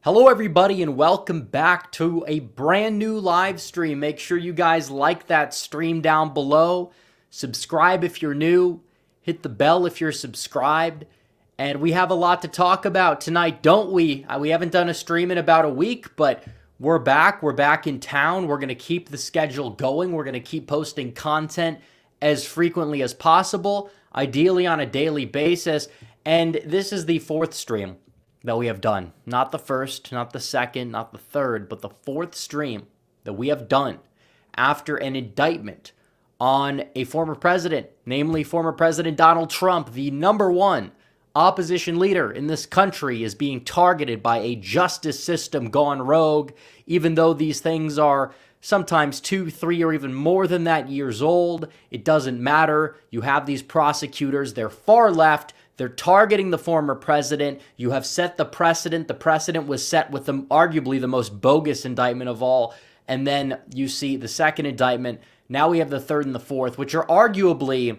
Hello everybody and welcome back to a brand new live stream. Make sure you guys like that stream down below. Subscribe if you're new. Hit the bell if you're subscribed. And we have a lot to talk about tonight, don't we? We haven't done a stream in about a week, but we're back. We're back in town. We're going to keep the schedule going. We're going to keep posting content as frequently as possible, ideally on a daily basis. And this is the fourth stream that we have done. Not the first, not the second, not the third, but the fourth stream that we have done after an indictment on a former president, namely former President Donald Trump, the number one opposition leader in this country, is being targeted by a justice system gone rogue, even though these things are sometimes 2, 3, or even more than that years old. It doesn't matter. You have these prosecutors. They're far left. They're targeting the former president. You have set the precedent. The precedent was set with arguably the most bogus indictment of all. And then you see the second indictment. Now we have the third and the fourth, which are arguably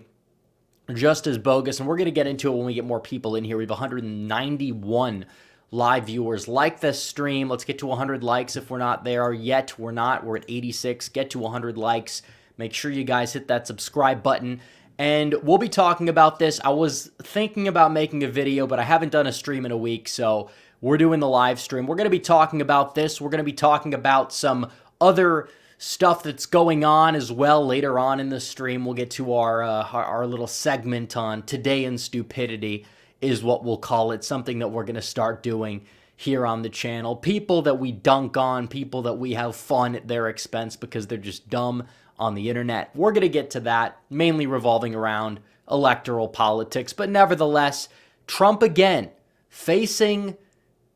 just as bogus. And we're going to get into it when we get more people in here. We have 191 live viewers. Like this stream. Let's get to 100 likes if we're not there yet. We're not. We're at 86. Get to 100 likes. Make sure you guys hit that subscribe button. And we'll be talking about this. I was thinking about making a video, but I haven't done a stream in a week, so we're doing the live stream. We're going to be talking about this. We're going to be talking about some other stuff that's going on as well later on in the stream. We'll get to our little segment on Today in Stupidity is what we'll call it, something that we're going to start doing here on the channel. People that we dunk on, people that we have fun at their expense because they're just dumb on the internet. We're going to get to that, mainly revolving around electoral politics. But nevertheless, Trump again facing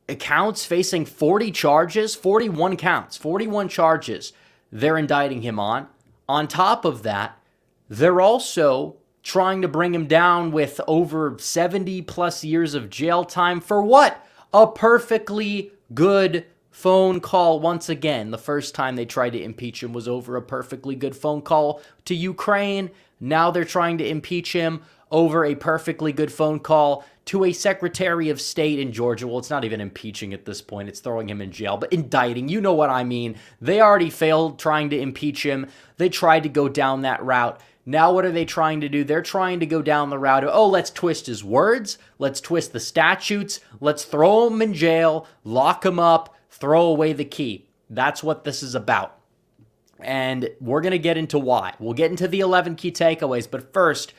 40 charges, 41 counts, 41 charges they're indicting him on. On top of that, they're also trying to bring him down with over 70 plus years of jail time for what? A perfectly good phone call. Once again, the first time they tried to impeach him was over a perfectly good phone call to Ukraine. Now they're trying to impeach him over a perfectly good phone call to a Secretary of State in Georgia. Well, it's not even impeaching at this point. It's throwing him in jail, but indicting. You know what I mean. They already failed trying to impeach him. They tried to go down that route. Now what are they trying to do? They're trying to go down the route of, oh, let's twist his words. Let's twist the statutes. Let's throw him in jail, lock him up, throw away the key. That's what this is about. And we're going to get into why. We'll get into the 11 key takeaways. But first,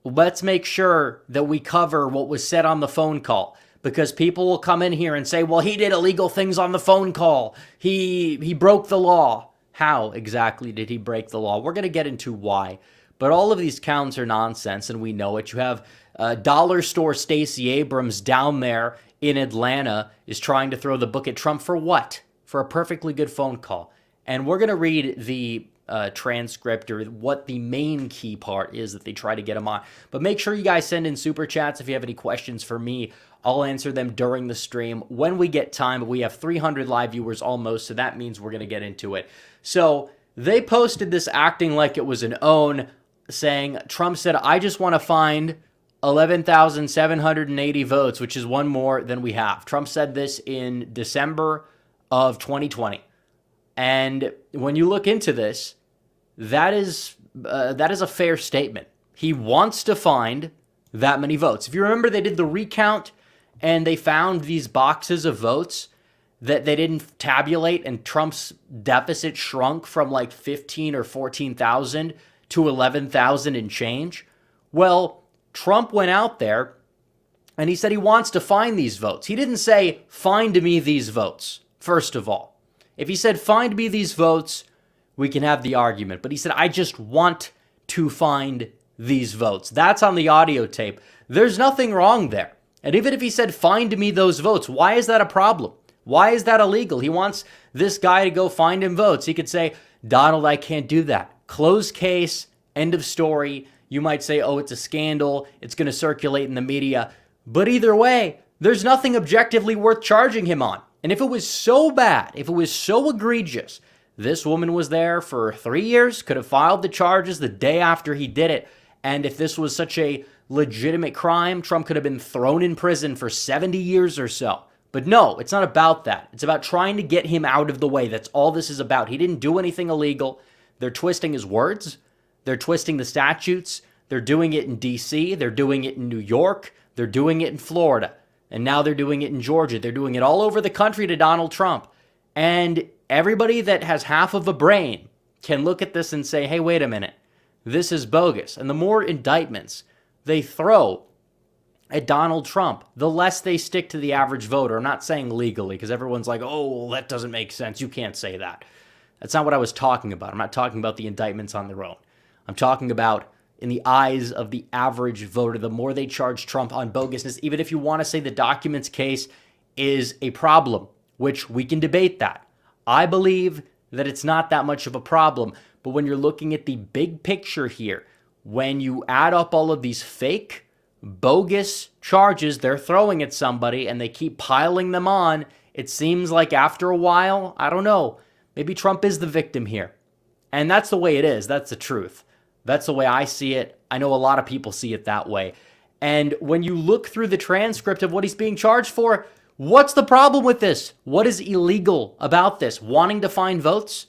let's make sure that we cover what was said on the phone call. Because people will come in here and say, well, he did illegal things on the phone call. He broke the law. How exactly did he break the law? We're going to get into why. But all of these counts are nonsense, and we know it. You have dollar store Stacey Abrams down there in Atlanta is trying to throw the book at Trump for what? For a perfectly good phone call. And we're going to read the transcript or what the main key part is that they try to get him on. But make sure you guys send in super chats if you have any questions for me. I'll answer them during the stream when we get time. We have 300 live viewers almost, so that means we're going to get into it. So they posted this acting like it was an own, saying, Trump said, I just want to find 11,780 votes, which is one more than we have. Trump said this in December of 2020. And when you look into this, that is a fair statement. He wants to find that many votes. If you remember, they did the recount and they found these boxes of votes that they didn't tabulate, and Trump's deficit shrunk from like 15 or 14,000 to 11,000 and change. Well, Trump went out there and he said he wants to find these votes. He didn't say, find me these votes, first of all. If he said, find me these votes, we can have the argument. But he said, I just want to find these votes. That's on the audio tape. There's nothing wrong there. And even if he said, find me those votes, why is that a problem? Why is that illegal? He wants this guy to go find him votes. He could say, Donald, I can't do that. Closed case, end of story. You might say, oh, it's a scandal. It's going to circulate in the media. But either way, there's nothing objectively worth charging him on. And if it was so bad, if it was so egregious, this woman was there for 3 years, could have filed the charges the day after he did it. And if this was such a legitimate crime, Trump could have been thrown in prison for 70 years or so. But no, it's not about that. It's about trying to get him out of the way. That's all this is about. He didn't do anything illegal. They're twisting his words. They're twisting the statutes. They're doing it in D.C. They're doing it in New York. They're doing it in Florida. And now they're doing it in Georgia. They're doing it all over the country to Donald Trump. And everybody that has half of a brain can look at this and say, hey, wait a minute. This is bogus. And the more indictments they throw at Donald Trump, the less they stick to the average voter. I'm not saying legally, because everyone's like, oh, well, that doesn't make sense. You can't say that. That's not what I was talking about. I'm not talking about the indictments on their own. I'm talking about in the eyes of the average voter, the more they charge Trump on bogusness, even if you want to say the documents case is a problem, which we can debate that. I believe that it's not that much of a problem. But when you're looking at the big picture here, when you add up all of these fake, bogus charges they're throwing at somebody and they keep piling them on, it seems like after a while, I don't know, maybe Trump is the victim here. And that's the way it is. That's the truth. That's the way I see it. I know a lot of people see it that way. And when you look through the transcript of what he's being charged for, what's the problem with this? What is illegal about this? Wanting to find votes?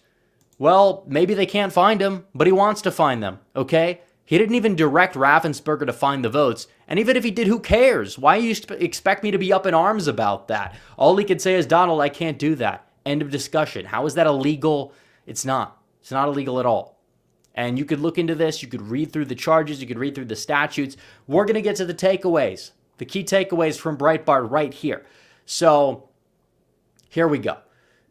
Well, maybe they can't find him, but he wants to find them, okay? He didn't even direct Raffensperger to find the votes. And even if he did, who cares? Why do you expect me to be up in arms about that? All he could say is, Donald, I can't do that. End of discussion. How is that illegal? It's not. It's not illegal at all. And you could look into this. You could read through the charges. You could read through the statutes. We're going to get to the takeaways, the key takeaways from Breitbart right here. So here we go.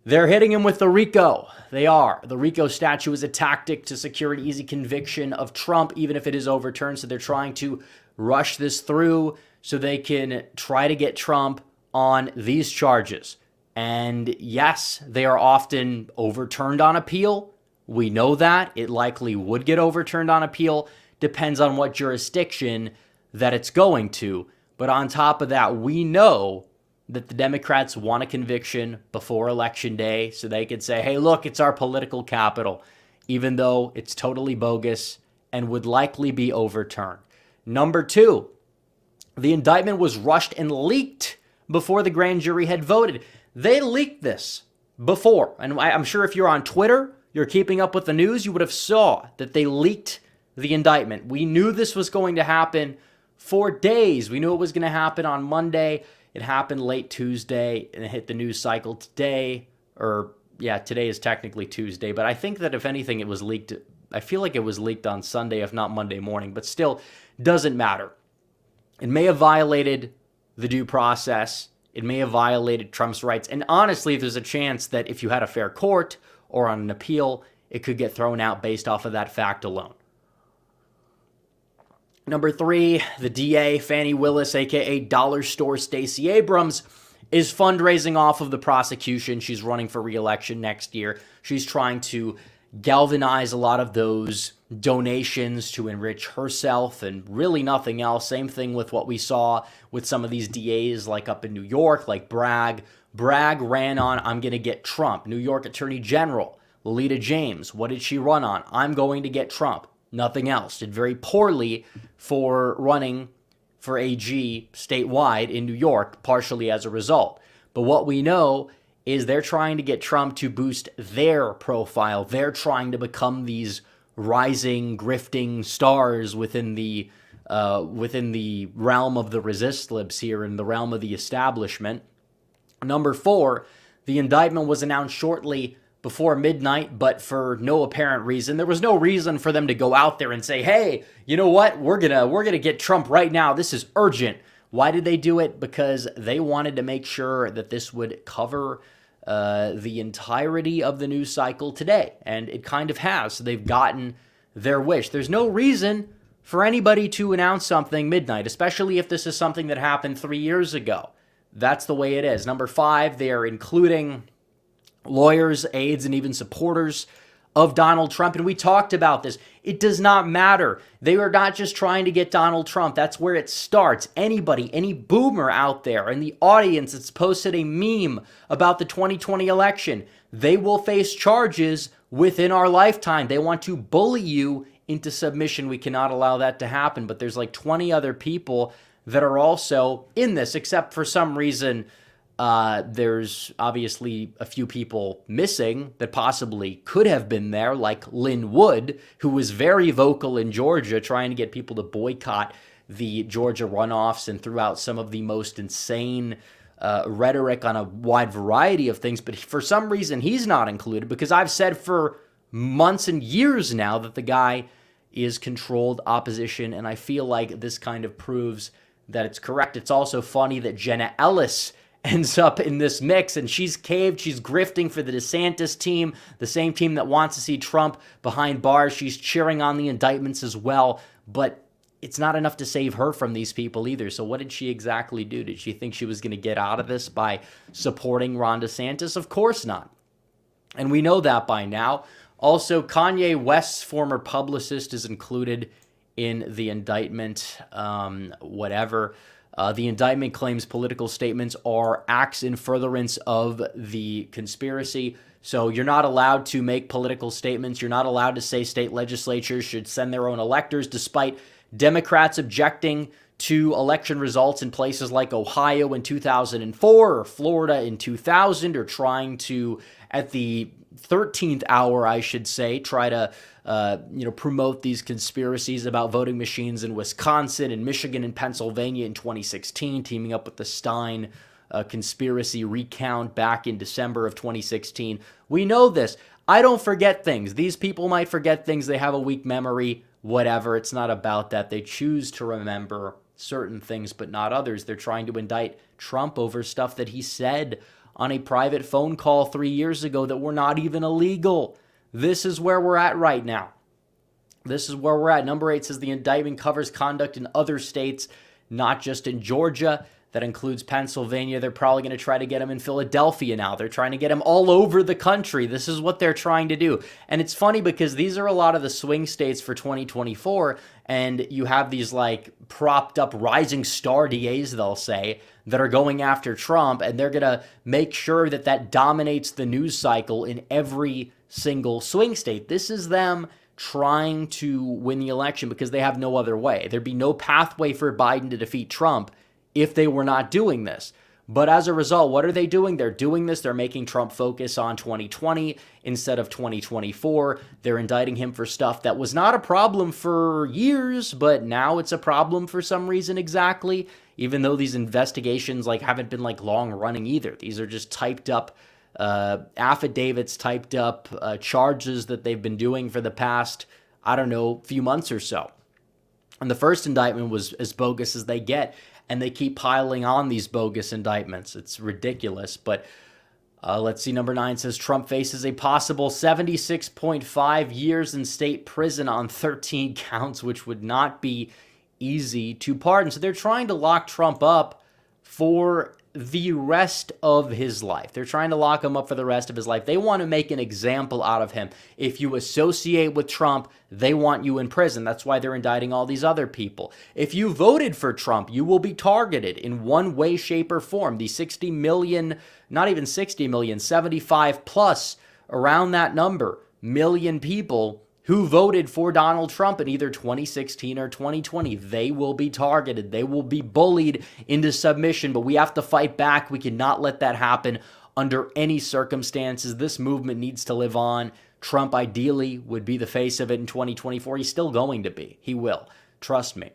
They're hitting him with the RICO. They are. The RICO statute is a tactic to secure an easy conviction of Trump, even if it is overturned. So they're trying to rush this through so they can try to get Trump on these charges. And yes, they are often overturned on appeal. We know that. It likely would get overturned on appeal. Depends on what jurisdiction that it's going to. But on top of that, we know that the Democrats want a conviction before Election Day so they could say, hey, look, it's our political capital, even though it's totally bogus and would likely be overturned. Number two, the indictment was rushed and leaked before the grand jury had voted. They leaked this before. And I'm sure if you're on Twitter, you're keeping up with the news, you would have saw that they leaked the indictment. We knew this was going to happen for days. We knew it was going to happen on Monday. It happened late Tuesday and it hit the news cycle today. Today is technically Tuesday, but I think that if anything, it was leaked. I feel like it was leaked on Sunday, if not Monday morning, but still doesn't matter. It may have violated the due process. It may have violated Trump's rights. And honestly, there's a chance that if you had a fair court or on an appeal, it could get thrown out based off of that fact alone. Number three, the DA, Fani Willis, a.k.a. Dollar Store Stacey Abrams, is fundraising off of the prosecution. She's running for re-election next year. She's trying to galvanize a lot of those donations to enrich herself and really nothing else. Same thing with what we saw with some of these DAs like up in New York, like Bragg. Bragg ran on, I'm going to get Trump. New York Attorney General, Lolita James, what did she run on? I'm going to get Trump. Nothing else. Did very poorly for running for AG statewide in New York, partially as a result. But what we know is they're trying to get Trump to boost their profile. They're trying to become these rising, grifting stars within the realm of the resist libs here, in the realm of the establishment. Number four, the indictment was announced shortly before midnight, but for no apparent reason. There was no reason for them to go out there and say, hey, you know what? We're gonna get Trump right now. This is urgent. Why did they do it? Because they wanted to make sure that this would cover the entirety of the news cycle today. And it kind of has. So they've gotten their wish. There's no reason for anybody to announce something midnight, especially if this is something that happened 3 years ago. That's the way it is. Number five, they are including lawyers, aides, and even supporters of Donald Trump. And we talked about this. It does not matter. They are not just trying to get Donald Trump. That's where it starts. Anybody, any boomer out there in the audience that's posted a meme about the 2020 election, they will face charges within our lifetime. They want to bully you into submission. We cannot allow that to happen. But there's like 20 other people that are also in this, except for some reason There's obviously a few people missing that possibly could have been there, like Lynn Wood, who was very vocal in Georgia trying to get people to boycott the Georgia runoffs and threw out some of the most insane rhetoric on a wide variety of things. But for some reason, he's not included, because I've said for months and years now that the guy is controlled opposition, and I feel like this kind of proves that it's correct. It's also funny that Jenna Ellis ends up in this mix, and she's caved. She's grifting for the DeSantis team, the same team that wants to see Trump behind bars. She's cheering on the indictments as well, but it's not enough to save her from these people either. So what did she exactly do? Did she think she was going to get out of this by supporting Ron DeSantis? Of course not. And we know that by now. Also, Kanye West's former publicist is included in the indictment. The indictment claims political statements are acts in furtherance of the conspiracy. So you're not allowed to make political statements. You're not allowed to say state legislatures should send their own electors, despite Democrats objecting to election results in places like Ohio in 2004 or Florida in 2000, or trying to, at the 13th hour, I should say, try to promote these conspiracies about voting machines in Wisconsin and Michigan and Pennsylvania in 2016, teaming up with the Stein conspiracy recount back in December of 2016. We know this. I don't forget things. These people might forget things. They have a weak memory, whatever. It's not about that. They choose to remember certain things, but not others. They're trying to indict Trump over stuff that he said on a private phone call 3 years ago that were not even illegal. This is where we're at right now. This is where we're at. Number 8 says the indictment covers conduct in other states, not just in Georgia. That includes Pennsylvania. They're probably going to try to get him in Philadelphia now. They're trying to get him all over the country. This is what they're trying to do. And it's funny because these are a lot of the swing states for 2024, and you have these like propped up rising star DAs, they'll say, that are going after Trump, and they're going to make sure that that dominates the news cycle in every single swing state. This is them trying to win the election because they have no other way. There'd be no pathway for Biden to defeat Trump if they were not doing this. But as a result, what are they doing? They're doing this. They're making Trump focus on 2020 instead of 2024. They're indicting him for stuff that was not a problem for years, but now it's a problem for some reason exactly, even though these investigations haven't been long running either. These are just typed up affidavits, typed up charges that they've been doing for the past, few months or so. And the first indictment was as bogus as they get. And they keep piling on these bogus indictments. It's ridiculous. But let's see. Number 9 says Trump faces a possible 76.5 years in state prison on 13 counts, which would not be easy to pardon. So they're trying to lock Trump up for the rest of his life. They're trying to lock him up for the rest of his life. They want to make an example out of him. If you associate with Trump, they want you in prison. That's why they're indicting all these other people. If you voted for Trump, you will be targeted in one way, shape, or form. The 60 million, not even 60 million, 75 plus, around that number, million people who voted for Donald Trump in either 2016 or 2020. They will be targeted. They will be bullied into submission, but we have to fight back. We cannot let that happen under any circumstances. This movement needs to live on. Trump ideally would be the face of it in 2024. He's still going to be. He will. Trust me.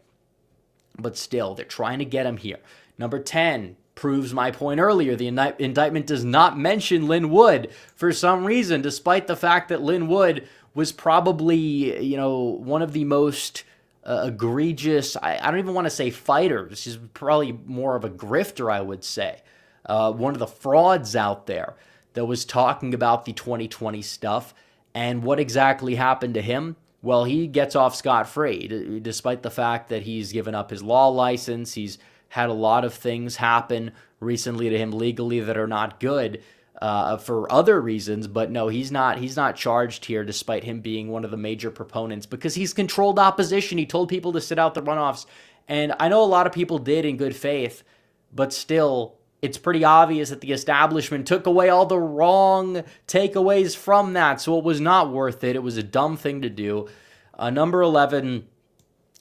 But still, they're trying to get him here. Number 10 proves my point earlier. The indictment does not mention Lynn Wood for some reason, despite the fact that Lynn Wood was probably, one of the most egregious, I don't even want to say fighters. She's probably more of a grifter, I would say. One of the frauds out there that was talking about the 2020 stuff. And what exactly happened to him? Well, he gets off scot-free, despite the fact that he's given up his law license. He's had a lot of things happen recently to him legally that are not good. For other reasons, but no, he's not charged here, despite him being one of the major proponents, because he's controlled opposition. He told people to sit out the runoffs, and I know a lot of people did in good faith, but still, it's pretty obvious that the establishment took away all the wrong takeaways from that, so it was not worth it. It was a dumb thing to do. Number 11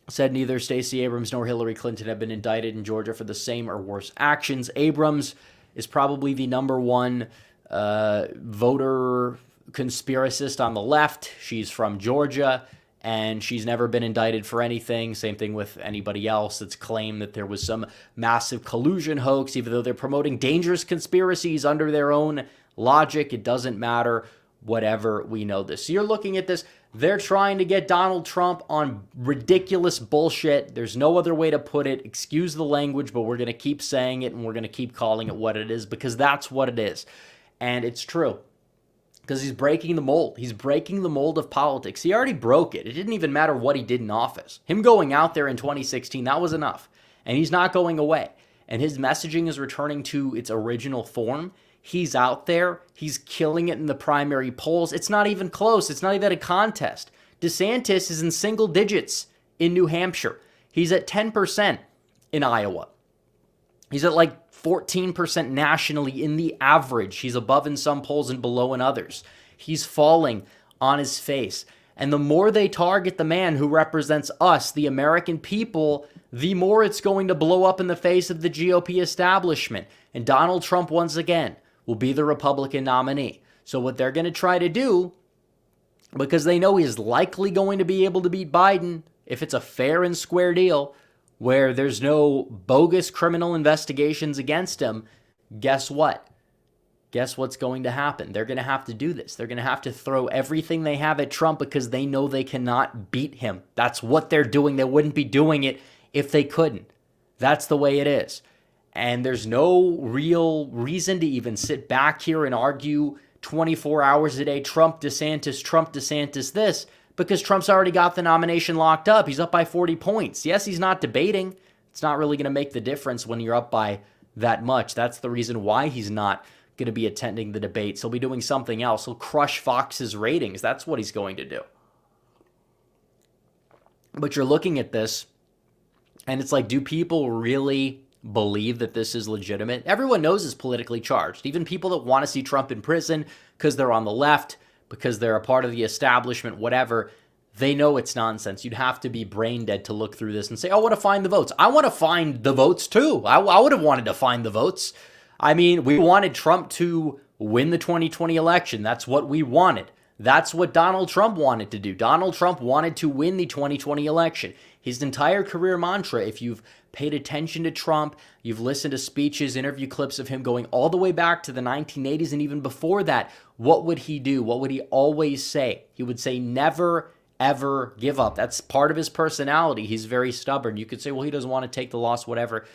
said neither Stacey Abrams nor Hillary Clinton have been indicted in Georgia for the same or worse actions. Abrams is probably the number one voter conspiracist on the left. She's from Georgia, and she's never been indicted for anything. Same thing with anybody else that's claimed that there was some massive collusion hoax, even though they're promoting dangerous conspiracies under their own logic. It doesn't matter. Whatever, we know this. So you're looking at this. They're trying to get Donald Trump on ridiculous bullshit. There's no other way to put it. Excuse the language, but we're going to keep saying it, and we're going to keep calling it what it is, because that's what it is. And it's true. Because he's breaking the mold. He's breaking the mold of politics. He already broke it. It didn't even matter what he did in office. Him going out there in 2016, that was enough. And he's not going away. And his messaging is returning to its original form. He's out there. He's killing it in the primary polls. It's not even close. It's not even a contest. DeSantis is in single digits in New Hampshire. He's at 10% in Iowa. He's at like 14% nationally in the average. He's above in some polls and below in others. He's falling on his face. And the more they target the man who represents us, the American people, the more it's going to blow up in the face of the GOP establishment. And Donald Trump, once again, will be the Republican nominee. So what they're going to try to do, because they know he's likely going to be able to beat Biden if it's a fair and square deal where there's no bogus criminal investigations against him, guess what? Guess what's going to happen? They're going to have to do this. They're going to have to throw everything they have at Trump because they know they cannot beat him. That's what they're doing. They wouldn't be doing it if they couldn't. That's the way it is. And there's no real reason to even sit back here and argue 24 hours a day, Trump, DeSantis, this, because Trump's already got the nomination locked up. He's up by 40 points. Yes, he's not debating. It's not really going to make the difference when you're up by that much. That's the reason why he's not going to be attending the debates. He'll be doing something else. He'll crush Fox's ratings. That's what he's going to do. But you're looking at this, and it's like, do people really believe that this is legitimate? Everyone knows it's politically charged. Even people that want to see Trump in prison because they're on the left, because they're a part of the establishment, whatever, they know it's nonsense. You'd have to be brain dead to look through this and say, I want to find the votes. I want to find the votes too. I would have wanted to find the votes. I mean, we wanted Trump to win the 2020 election. That's what we wanted. That's what Donald Trump wanted to do. Donald Trump wanted to win the 2020 election. His entire career mantra, if you've paid attention to Trump, you've listened to speeches, interview clips of him going all the way back to the 1980s and even before that, what would he do? What would he always say? He would say, never, ever give up. That's part of his personality. He's very stubborn. You could say, well, he doesn't want to take the loss, whatever.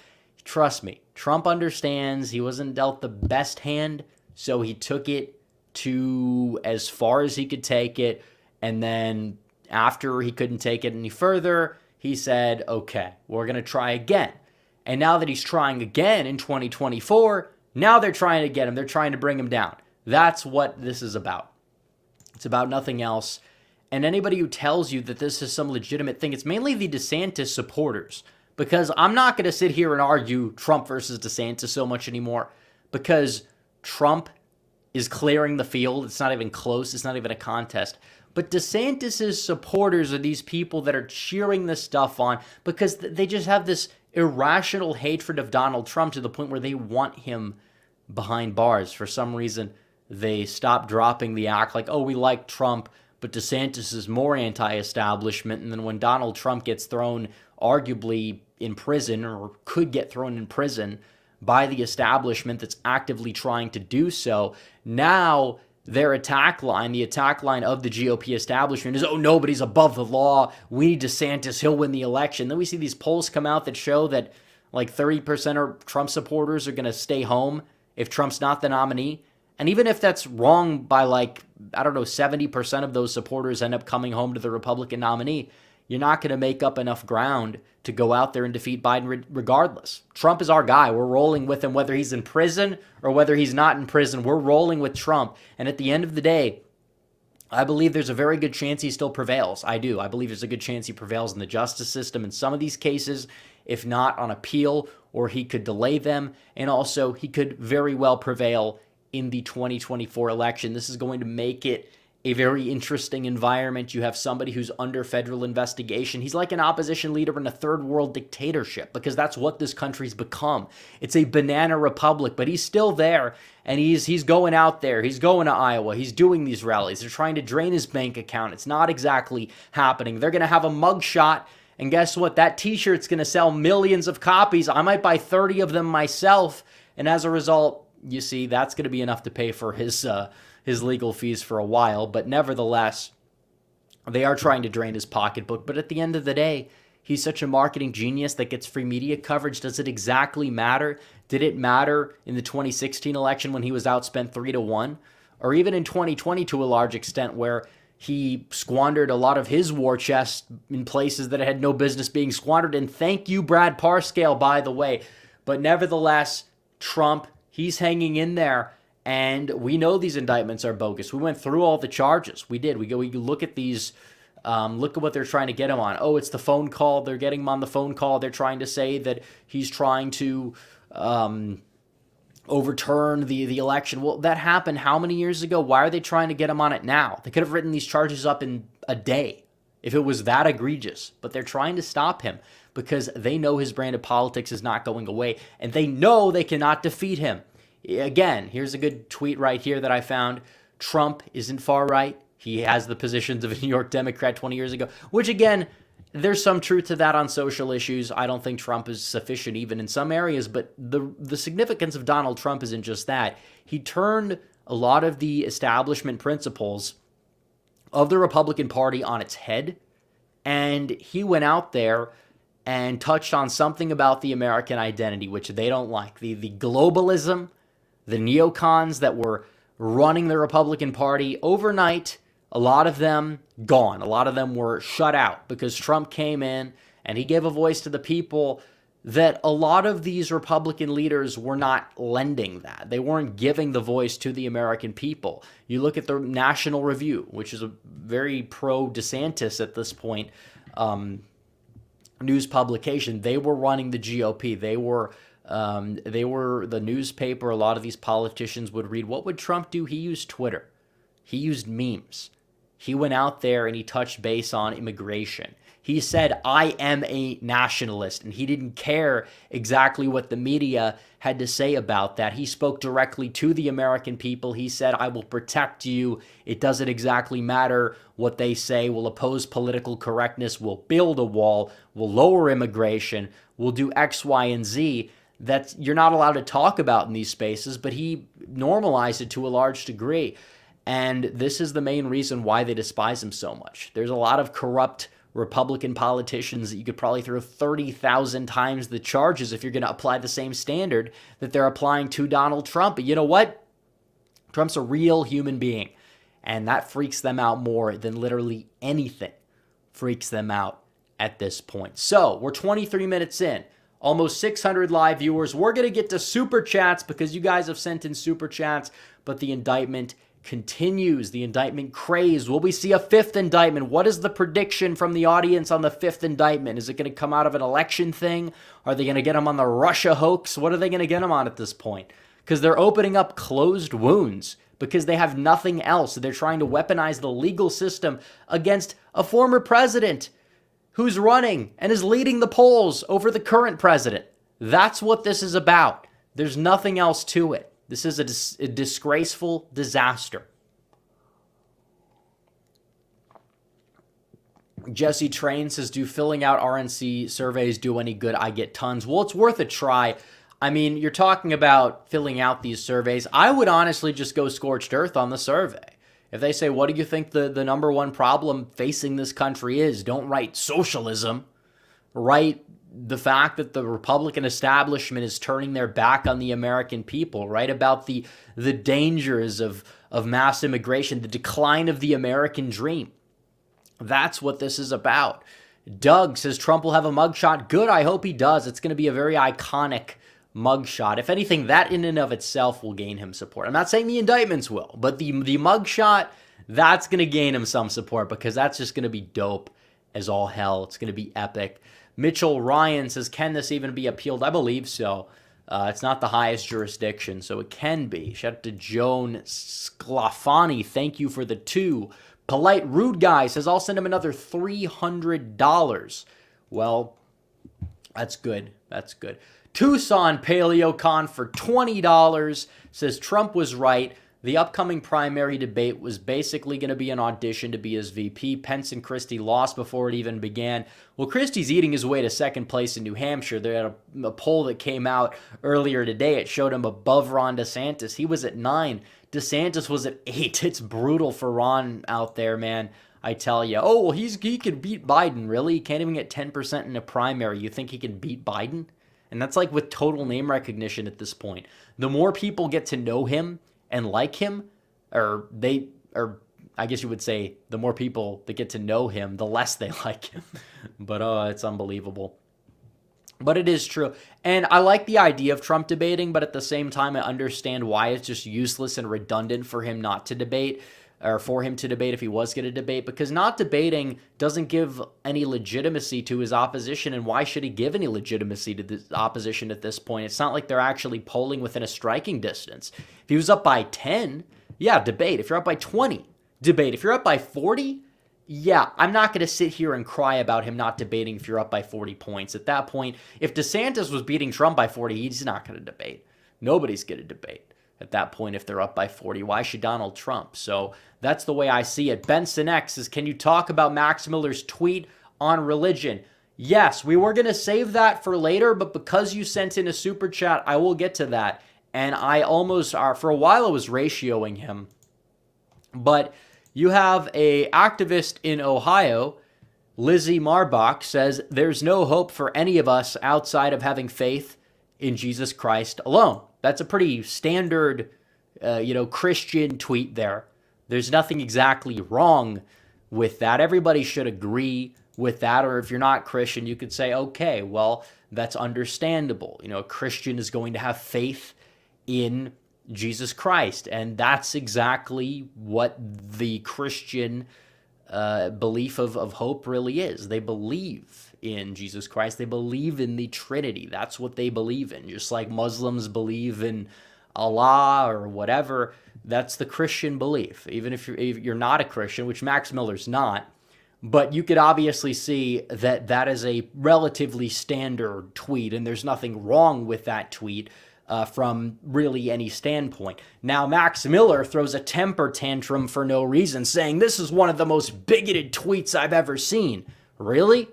Trust me, Trump understands he wasn't dealt the best hand, so he took it to as far as he could take it, and then after he couldn't take it any further, he said, okay, we're going to try again. And now that he's trying again in 2024, now they're trying to get him. They're trying to bring him down. That's what this is about. It's about nothing else. And anybody who tells you that this is some legitimate thing, it's mainly the DeSantis supporters. Because I'm not going to sit here and argue Trump versus DeSantis so much anymore, because Trump is clearing the field. It's not even close. It's not even a contest. But DeSantis' supporters are these people that are cheering this stuff on because they just have this irrational hatred of Donald Trump to the point where they want him behind bars. For some reason, they stop dropping the act like, oh, we like Trump, but DeSantis is more anti-establishment. And then when Donald Trump gets thrown arguably in prison, or could get thrown in prison by the establishment that's actively trying to do so, now their attack line, the attack line of the GOP establishment is, oh, nobody's above the law. We need DeSantis. He'll win the election. Then we see these polls come out that show that like 30% of Trump supporters are going to stay home if Trump's not the nominee. And even if that's wrong by like, I don't know, 70% of those supporters end up coming home to the Republican nominee, you're not going to make up enough ground to go out there and defeat Biden regardless. Trump is our guy. We're rolling with him, whether he's in prison or whether he's not in prison. We're rolling with Trump. And at the end of the day, I believe there's a very good chance he still prevails. I do. I believe there's a good chance he prevails in the justice system in some of these cases, if not on appeal, or he could delay them. And also, he could very well prevail in the 2024 election. This is going to make it a very interesting environment. You have somebody who's under federal investigation. He's like an opposition leader in a third world dictatorship, because that's what this country's become. It's a banana republic, but he's still there, and he's going out there. He's going to Iowa. He's doing these rallies. They're trying to drain his bank account. It's not exactly happening. They're going to have a mugshot, and guess what? That t-shirt's going to sell millions of copies. I might buy 30 of them myself, and as a result, you see, that's going to be enough to pay for his legal fees for a while. But nevertheless, they are trying to drain his pocketbook. But at the end of the day, he's such a marketing genius that gets free media coverage. Does it exactly matter? Did it matter in the 2016 election when he was outspent 3-1? Or even in 2020 to a large extent, where he squandered a lot of his war chest in places that it had no business being squandered. And thank you, Brad Parscale, by the way. But nevertheless, Trump, he's hanging in there. And we know these indictments are bogus. We went through all the charges. We did. We look at these, look at what they're trying to get him on. Oh, it's the phone call. They're getting him on the phone call. They're trying to say that he's trying to overturn the election. Well, that happened how many years ago? Why are they trying to get him on it now? They could have written these charges up in a day if it was that egregious. But they're trying to stop him because they know his brand of politics is not going away. And they know they cannot defeat him. Again, here's a good tweet right here that I found. Trump isn't far right. He has the positions of a New York Democrat 20 years ago, which again, there's some truth to that on social issues. I don't think Trump is sufficient even in some areas, but the significance of Donald Trump isn't just that. He turned a lot of the establishment principles of the Republican Party on its head, and he went out there and touched on something about the American identity, which they don't like. The globalism, the neocons that were running the Republican Party overnight, a lot of them gone. A lot of them were shut out because Trump came in and he gave a voice to the people that a lot of these Republican leaders were not lending that. They weren't giving the voice to the American people. You look at the National Review, which is a very pro-DeSantis at this point, news publication. They were running the GOP. They were the newspaper. A lot of these politicians would read. What would Trump do? He used Twitter. He used memes. He went out there and he touched base on immigration. He said, I am a nationalist, and he didn't care exactly what the media had to say about that. He spoke directly to the American people. He said, I will protect you. It doesn't exactly matter what they say. We'll oppose political correctness. We'll build a wall. We'll lower immigration. We'll do X, Y, and Z that you're not allowed to talk about in these spaces, but he normalized it to a large degree. And this is the main reason why they despise him so much. There's a lot of corrupt Republican politicians that you could probably throw 30,000 times the charges if you're going to apply the same standard that they're applying to Donald Trump. But you know what? Trump's a real human being, and that freaks them out more than literally anything freaks them out at this point. So we're 23 minutes in, almost 600 live viewers. We're going to get to super chats because you guys have sent in super chats, but the indictment continues. The indictment craze. Will we see a fifth indictment? What is the prediction from the audience on the fifth indictment? Is it going to come out of an election thing? Are they going to get him on the Russia hoax? What are they going to get him on at this point? Because they're opening up closed wounds because they have nothing else. They're trying to weaponize the legal system against a former president who's running and is leading the polls over the current president. That's what this is about. There's nothing else to it. This is a disgraceful disaster. Jesse Train says, do filling out RNC surveys do any good? I get tons. Well, it's worth a try. I mean, you're talking about filling out these surveys. I would honestly just go scorched earth on the survey. If they say, what do you think the number one problem facing this country is? Don't write socialism. Write the fact that the Republican establishment is turning their back on the American people, right? About the dangers of mass immigration, the decline of the American dream. That's what this is about. Doug says Trump will have a mugshot. Good, I hope he does. It's going to be a very iconic mugshot. If anything, that in and of itself will gain him support. I'm not saying the indictments will, but the mugshot, that's going to gain him some support because that's just going to be dope as all hell. It's going to be epic. Mitchell Ryan says, can this even be appealed? I believe so. It's not the highest jurisdiction, so it can be. Shout out to Joan Sclafani. Thank you for the 2. Polite Rude Guy says, I'll send him another $300. Well, that's good. That's good. Tucson PaleoCon for $20 says Trump was right. The upcoming primary debate was basically going to be an audition to be his VP. Pence and Christie lost before it even began. Well, Christie's eating his way to second place in New Hampshire. They had a poll that came out earlier today. It showed him above Ron DeSantis. He was at 9. DeSantis was at 8. It's brutal for Ron out there, man. I tell you. Oh, well, he could beat Biden. Really? He can't even get 10% in a primary. You think he can beat Biden? And that's like with total name recognition at this point. The more people get to know him and like him, or I guess you would say the more people that get to know him, the less they like him. But it's unbelievable. But it is true. And I like the idea of Trump debating, but at the same time, I understand why it's just useless and redundant for him not to debate, or for him to debate if he was going to debate, because not debating doesn't give any legitimacy to his opposition, and why should he give any legitimacy to the opposition at this point? It's not like they're actually polling within a striking distance. If he was up by 10, yeah, debate. If you're up by 20, debate. If you're up by 40, yeah, I'm not going to sit here and cry about him not debating if you're up by 40 points. At that point, if DeSantis was beating Trump by 40, he's not going to debate. Nobody's going to debate at that point if they're up by 40. Why should Donald Trump? So that's the way I see it. Benson X says, can you talk about Max Miller's tweet on religion? Yes, we were going to save that for later, but because you sent in a super chat, I will get to that. And I almost, for a while I was ratioing him. But you have a activist in Ohio, Lizzie Marbach, says, there's no hope for any of us outside of having faith in Jesus Christ alone. That's a pretty standard, Christian tweet there. There's nothing exactly wrong with that. Everybody should agree with that. Or if you're not Christian, you could say, okay, well, that's understandable. A Christian is going to have faith in Jesus Christ. And that's exactly what the Christian belief of hope really is. They believe in Jesus Christ. They believe in the Trinity. That's what they believe in. Just like Muslims believe in Allah or whatever, that's the Christian belief. Even if you're not a Christian, which Max Miller's not, but you could obviously see that that is a relatively standard tweet, and there's nothing wrong with that tweet from really any standpoint. Now, Max Miller throws a temper tantrum for no reason, saying this is one of the most bigoted tweets I've ever seen. Really?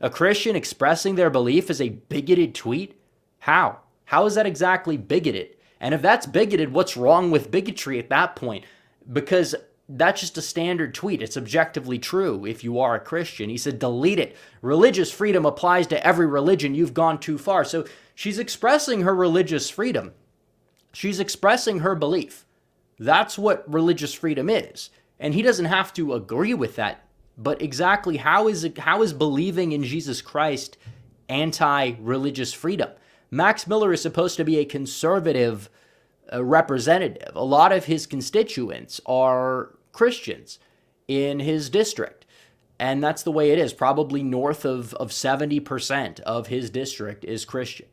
A Christian expressing their belief is a bigoted tweet? How? How is that exactly bigoted? And if that's bigoted, what's wrong with bigotry at that point? Because that's just a standard tweet. It's objectively true if you are a Christian. He said, delete it. Religious freedom applies to every religion. You've gone too far. So she's expressing her religious freedom. She's expressing her belief. That's what religious freedom is. And he doesn't have to agree with that. But exactly how is believing in Jesus Christ anti-religious freedom? Max Miller is supposed to be a conservative representative. A lot of his constituents are Christians in his district. And that's the way it is. Probably north of 70% of his district is Christian,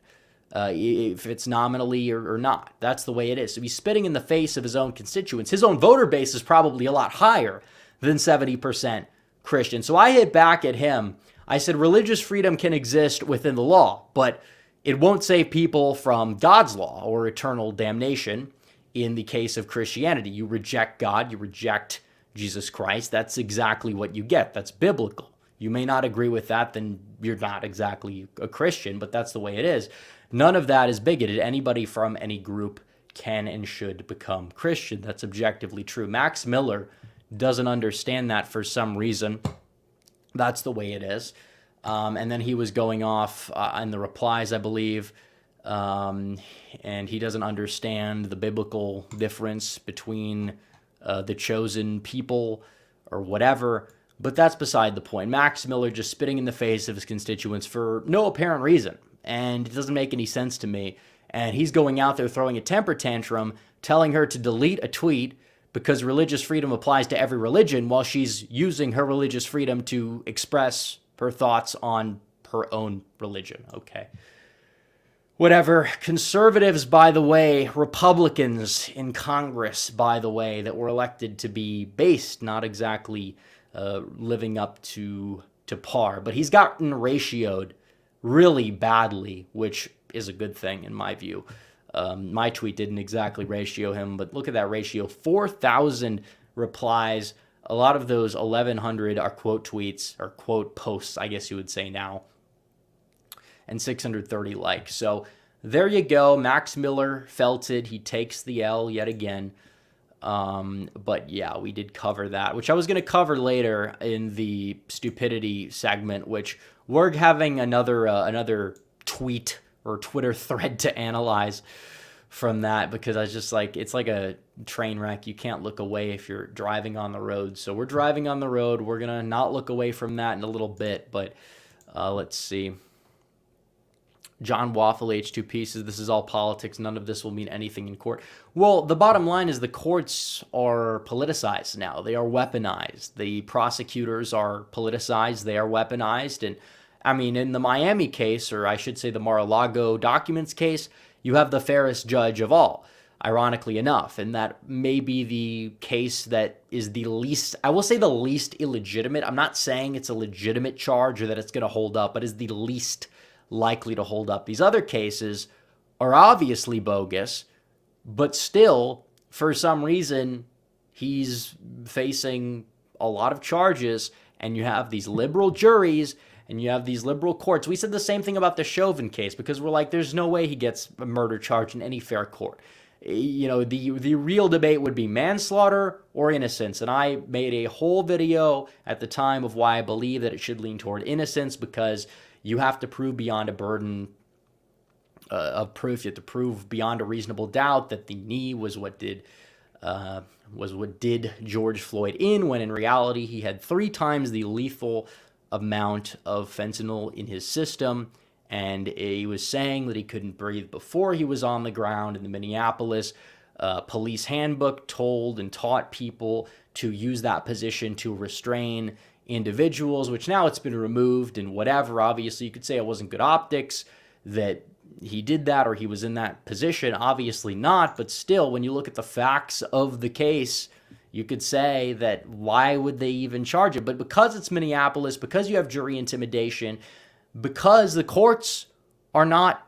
if it's nominally or not. That's the way it is. So he's spitting in the face of his own constituents. His own voter base is probably a lot higher than 70% Christian. So I hit back at him. I said religious freedom can exist within the law, but it won't save people from God's law or eternal damnation in the case of Christianity. You reject God, you reject Jesus Christ. That's exactly what you get. That's biblical. You may not agree with that, then you're not exactly a Christian, but that's the way it is. None of that is bigoted. Anybody from any group can and should become Christian. That's objectively true. Max Miller doesn't understand that for some reason. That's the way it is. And then he was going off in the replies, I believe, and he doesn't understand the biblical difference between the chosen people or whatever. But that's beside the point. Max Miller just spitting in the face of his constituents for no apparent reason. And it doesn't make any sense to me. And he's going out there throwing a temper tantrum, telling her to delete a tweet because religious freedom applies to every religion, while she's using her religious freedom to express her thoughts on her own religion. Okay. whatever. Conservatives, by the way, Republicans in Congress, by the way, that were elected to be based, not exactly living up to par. But he's gotten ratioed really badly, which is a good thing in my view. My tweet didn't exactly ratio him, but look at that ratio. 4,000 replies. A lot of those 1,100 are quote tweets, or quote posts, I guess you would say now, and 630 likes. So there you go. Max Miller felt it. He takes the L yet again. But yeah, we did cover that, which I was going to cover later in the stupidity segment, which we're having another tweet or Twitter thread to analyze from that, because I was just like, it's like a train wreck. You can't look away if you're driving on the road. So we're driving on the road. We're going to not look away from that in a little bit, but let's see. John Waffle, H2 Pieces, this is all politics. None of this will mean anything in court. Well, the bottom line is the courts are politicized now. They are weaponized. The prosecutors are politicized. They are weaponized. And I mean, in the Miami case, or I should say the Mar-a-Lago documents case, you have the fairest judge of all, ironically enough. And that may be the case that is the least, I will say the least illegitimate. I'm not saying it's a legitimate charge or that it's going to hold up, but is the least likely to hold up. These other cases are obviously bogus, but still, for some reason, he's facing a lot of charges, and you have these liberal juries, and you have these liberal courts. We said the same thing about the Chauvin case, because we're like, there's no way he gets a murder charge in any fair court. You know, the real debate would be manslaughter or innocence, and I made a whole video at the time of why I believe that it should lean toward innocence, because you have to prove beyond a burden of proof. You have to prove beyond a reasonable doubt that the knee was what did George Floyd in, when in reality he had 3 times the lethal amount of fentanyl in his system. And he was saying that he couldn't breathe before he was on the ground. In the Minneapolis police handbook told and taught people to use that position to restrain individuals, which now it's been removed and whatever. Obviously, you could say it wasn't good optics that he did that or he was in that position. Obviously not, but still, when you look at the facts of the case, you could say that why would they even charge it? But because it's Minneapolis, because you have jury intimidation, because the courts are not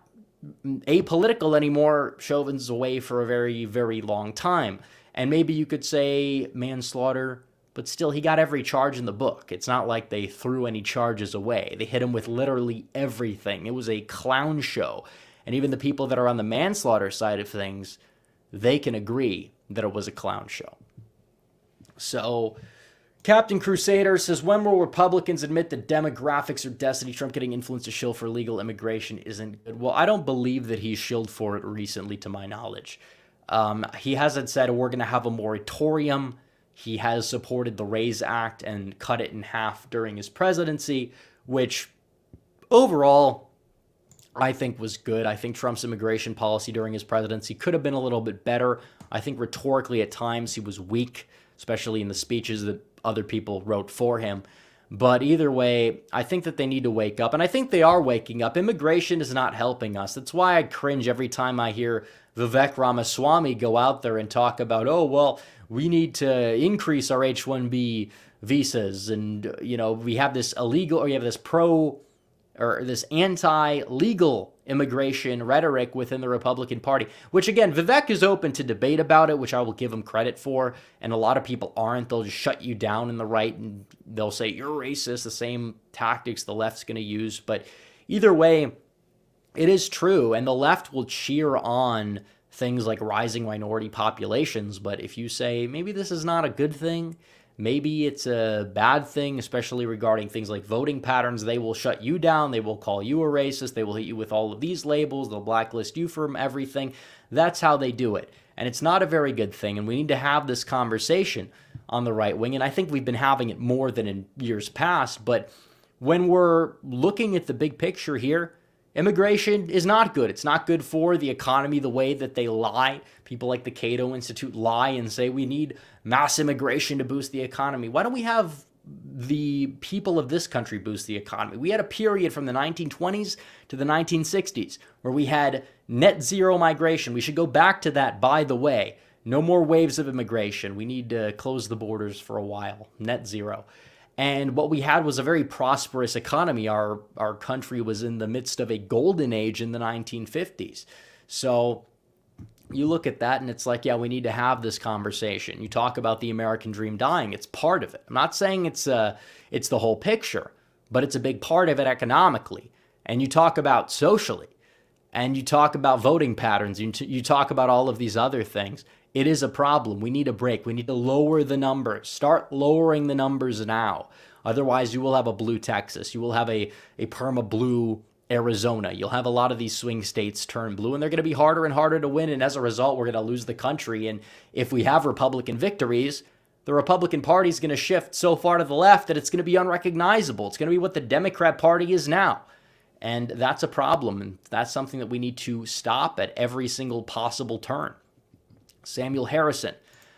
apolitical anymore, Chauvin's away for a very, very long time. And maybe you could say manslaughter, but still, he got every charge in the book. It's not like they threw any charges away. They hit him with literally everything. It was a clown show. And even the people that are on the manslaughter side of things, they can agree that it was a clown show. So, Captain Crusader says, when will Republicans admit that demographics or destiny? Trump getting influence to shill for illegal immigration isn't good. Well, I don't believe that he's shilled for it recently, to my knowledge. He hasn't said we're going to have a moratorium. He has supported the RAISE Act and cut it in half during his presidency, which overall I think was good. I think Trump's immigration policy during his presidency could have been a little bit better. I think rhetorically at times he was weak, especially in the speeches that other people wrote for him. But either way, I think that they need to wake up, and I think they are waking up. Immigration is not helping us. That's why I cringe every time I hear Vivek Ramaswamy go out there and talk about, oh, well, we need to increase our H-1B visas, and, you know, we have this illegal, or you have this this anti-legal immigration rhetoric within the Republican Party, which, again, Vivek is open to debate about it, which I will give him credit for, and a lot of people aren't. They'll just shut you down in the right, and they'll say, you're racist, the same tactics the left's going to use. But either way, it is true, and the left will cheer on things like rising minority populations, but if you say, maybe this is not a good thing, maybe it's a bad thing, especially regarding things like voting patterns, they will shut you down, they will call you a racist, they will hit you with all of these labels, they'll blacklist you from everything. That's how they do it, and it's not a very good thing, and we need to have this conversation on the right wing, and I think we've been having it more than in years past, but when we're looking at the big picture here, immigration is not good. It's not good for the economy the way that they lie. People like the Cato Institute lie and say we need mass immigration to boost the economy. Why don't we have the people of this country boost the economy. We had a period from the 1920s to the 1960s where we had net zero migration. We should go back to that, by the way. No more waves of immigration. We need to close the borders for a while. Net zero. And what we had was a very prosperous economy. Our country was in the midst of a golden age in the 1950s. So you look at that and it's like, yeah, we need to have this conversation. You talk about the American dream dying. It's part of it. I'm not saying it's the whole picture, but it's a big part of it economically. And you talk about socially, and you talk about voting patterns. You talk about all of these other things. It is a problem. We need a break. We need to lower the numbers. Start lowering the numbers now. Otherwise, you will have a blue Texas. You will have a perma blue Arizona. You'll have a lot of these swing states turn blue, and they're going to be harder and harder to win. And as a result, we're going to lose the country. And if we have Republican victories, the Republican Party is going to shift so far to the left that it's going to be unrecognizable. It's going to be what the Democrat Party is now. And that's a problem. And that's something that we need to stop at every single possible turn. Samuel Harrison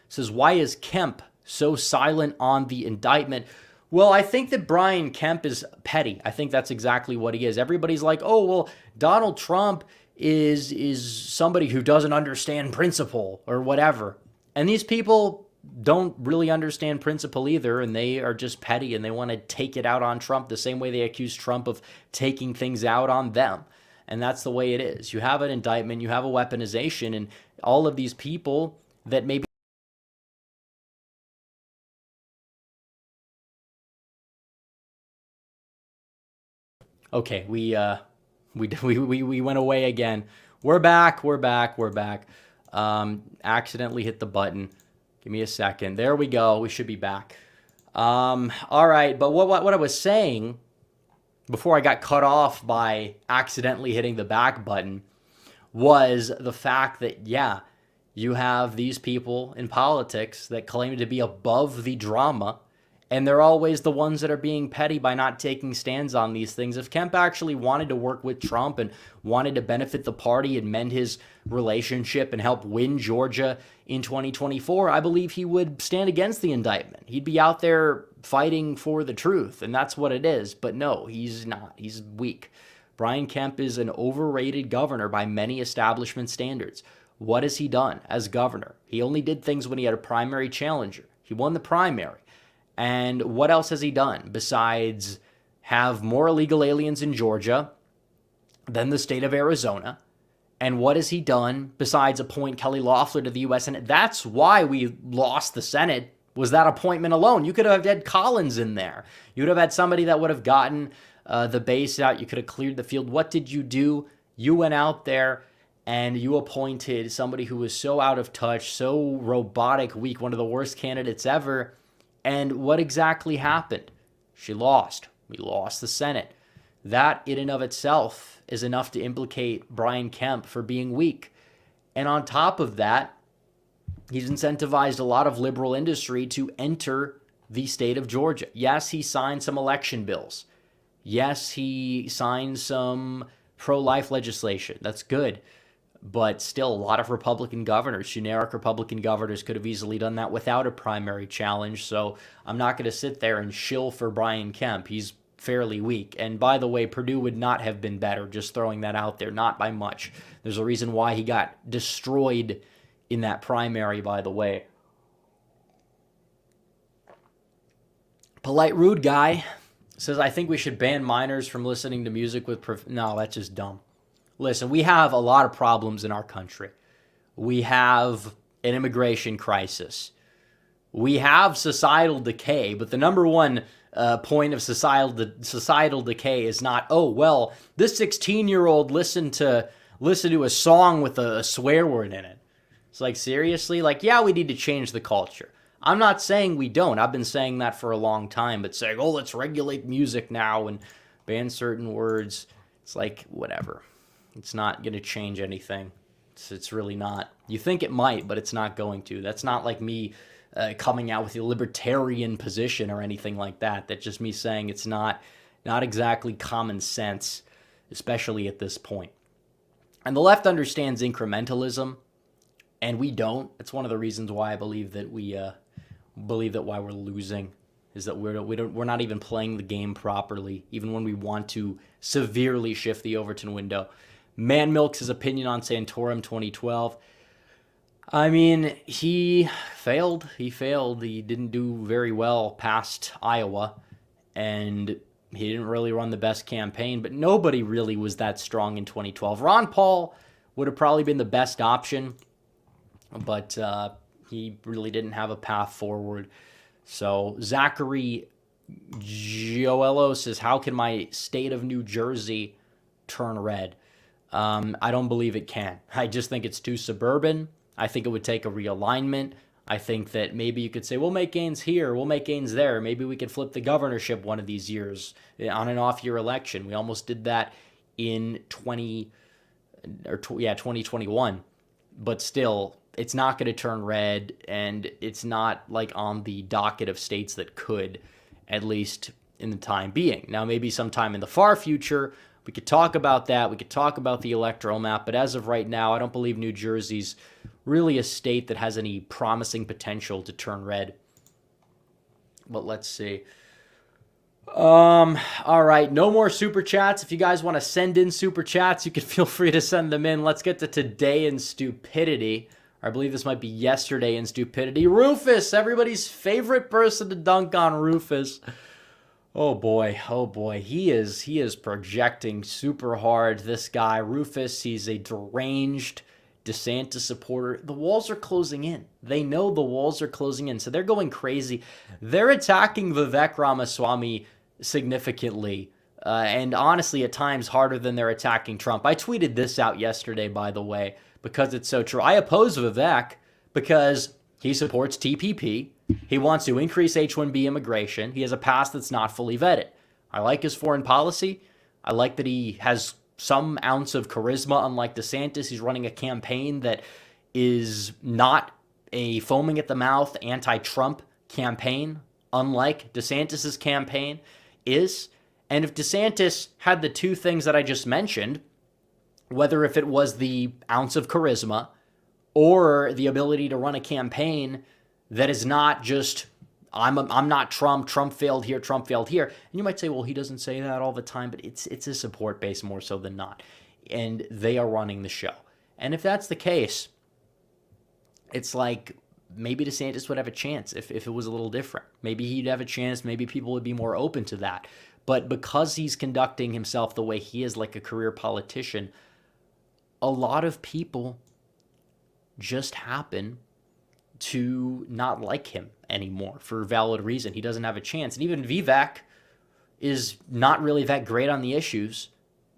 says, why is Kemp so silent on the indictment? Well, I think that Brian Kemp is petty. I think that's exactly what he is. Everybody's like, oh, well, Donald Trump is somebody who doesn't understand principle or whatever. And these people don't really understand principle either, and they are just petty, and they want to take it out on Trump the same way they accuse Trump of taking things out on them. And that's the way it is. You have an indictment, you have a weaponization, and all of these people that maybe okay, we went away again. We're back. Accidentally hit the button. Give me a second. There we go. We should be back. All right, but what I was saying before I got cut off by accidentally hitting the back button was the fact that, yeah, you have these people in politics that claim to be above the drama, and they're always the ones that are being petty by not taking stands on these things. If Kemp actually wanted to work with Trump and wanted to benefit the party and mend his relationship and help win Georgia in 2024, I believe he would stand against the indictment. He'd be out there fighting for the truth, and that's what it is. But no, he's not. He's weak. Brian Kemp is an overrated governor by many establishment standards. What has he done as governor? He only did things when he had a primary challenger. He won the primary. And what else has he done besides have more illegal aliens in Georgia than the state of Arizona? And what has he done besides appoint Kelly Loeffler to the U.S. Senate? That's why we lost the Senate, was that appointment alone. You could have had Collins in there. You would have had somebody that would have gotten the base out. You could have cleared the field. What did you do? You went out there and you appointed somebody who was so out of touch, so robotic, weak, one of the worst candidates ever. And what exactly happened? She lost. We lost the Senate. That in and of itself is enough to implicate Brian Kemp for being weak. And on top of that, he's incentivized a lot of liberal industry to enter the state of Georgia. Yes, he signed some election bills. Yes, he signed some pro-life legislation. That's good. But still, a lot of Republican governors, generic Republican governors, could have easily done that without a primary challenge. So I'm not going to sit there and shill for Brian Kemp. He's fairly weak. And by the way, Perdue would not have been better, just throwing that out there, not by much. There's a reason why he got destroyed in that primary, by the way. Polite Rude Guy says, I think we should ban minors from listening to music with... No, that's just dumb. Listen, we have a lot of problems in our country. We have an immigration crisis. We have societal decay, but the number one point of societal decay is not, oh, well, this 16-year-old listened to a song with a swear word in it. It's like, seriously? Like, yeah, we need to change the culture. I'm not saying we don't. I've been saying that for a long time, but saying, oh, let's regulate music now and ban certain words, it's like, whatever. It's not going to change anything. It's really not. You think it might, but it's not going to. That's not like me coming out with a libertarian position or anything like that. That's just me saying it's not exactly common sense, especially at this point. And the left understands incrementalism, and we don't. It's one of the reasons why I believe that why we're losing is that we're not even playing the game properly, even when we want to severely shift the Overton window. Man Milks his opinion on Santorum 2012. I mean, he failed. He didn't do very well past Iowa, and he didn't really run the best campaign, but nobody really was that strong in 2012. Ron Paul would have probably been the best option, but he really didn't have a path forward. So Zachary Joello says, how can my state of New Jersey turn red? I don't believe it can. I just think it's too suburban. I think it would take a realignment. I think that maybe you could say, we'll make gains here, we'll make gains there. Maybe we could flip the governorship one of these years on an off-year election. We almost did that in 2021. But still, it's not going to turn red, and it's not like on the docket of states that could, at least in the time being. Now, maybe sometime in the far future, we could talk about that. We could talk about the electoral map, but as of right now, I don't believe New Jersey's really a state that has any promising potential to turn red. But let's see. All right, no more super chats. If you guys want to send in super chats, you can feel free to send them in. Let's get to today in stupidity. I believe this might be yesterday in stupidity. Rufus, everybody's favorite person to dunk on, Rufus. Oh boy. He is projecting super hard, this guy. Rufus, he's a deranged DeSantis supporter. The walls are closing in. They know the walls are closing in, so they're going crazy. They're attacking Vivek Ramaswamy significantly, and honestly, at times harder than they're attacking Trump. I tweeted this out yesterday, by the way, because it's so true. I oppose Vivek because he supports TPP. He wants to increase H-1B immigration. He has a past that's not fully vetted. I like his foreign policy. I like that he has some ounce of charisma. Unlike DeSantis, he's running a campaign that is not a foaming at the mouth anti-Trump campaign, unlike DeSantis's campaign is. And if DeSantis had the two things that I just mentioned, whether if it was the ounce of charisma or the ability to run a campaign that is not just, I'm not Trump failed here, Trump failed here. And you might say, well, he doesn't say that all the time, but it's a support base more so than not. And they are running the show. And if that's the case, it's like maybe DeSantis would have a chance if it was a little different. Maybe he'd have a chance. Maybe people would be more open to that. But because he's conducting himself the way he is, like a career politician, a lot of people just happen to not like him anymore for valid reason. He doesn't have a chance. And even Vivek is not really that great on the issues,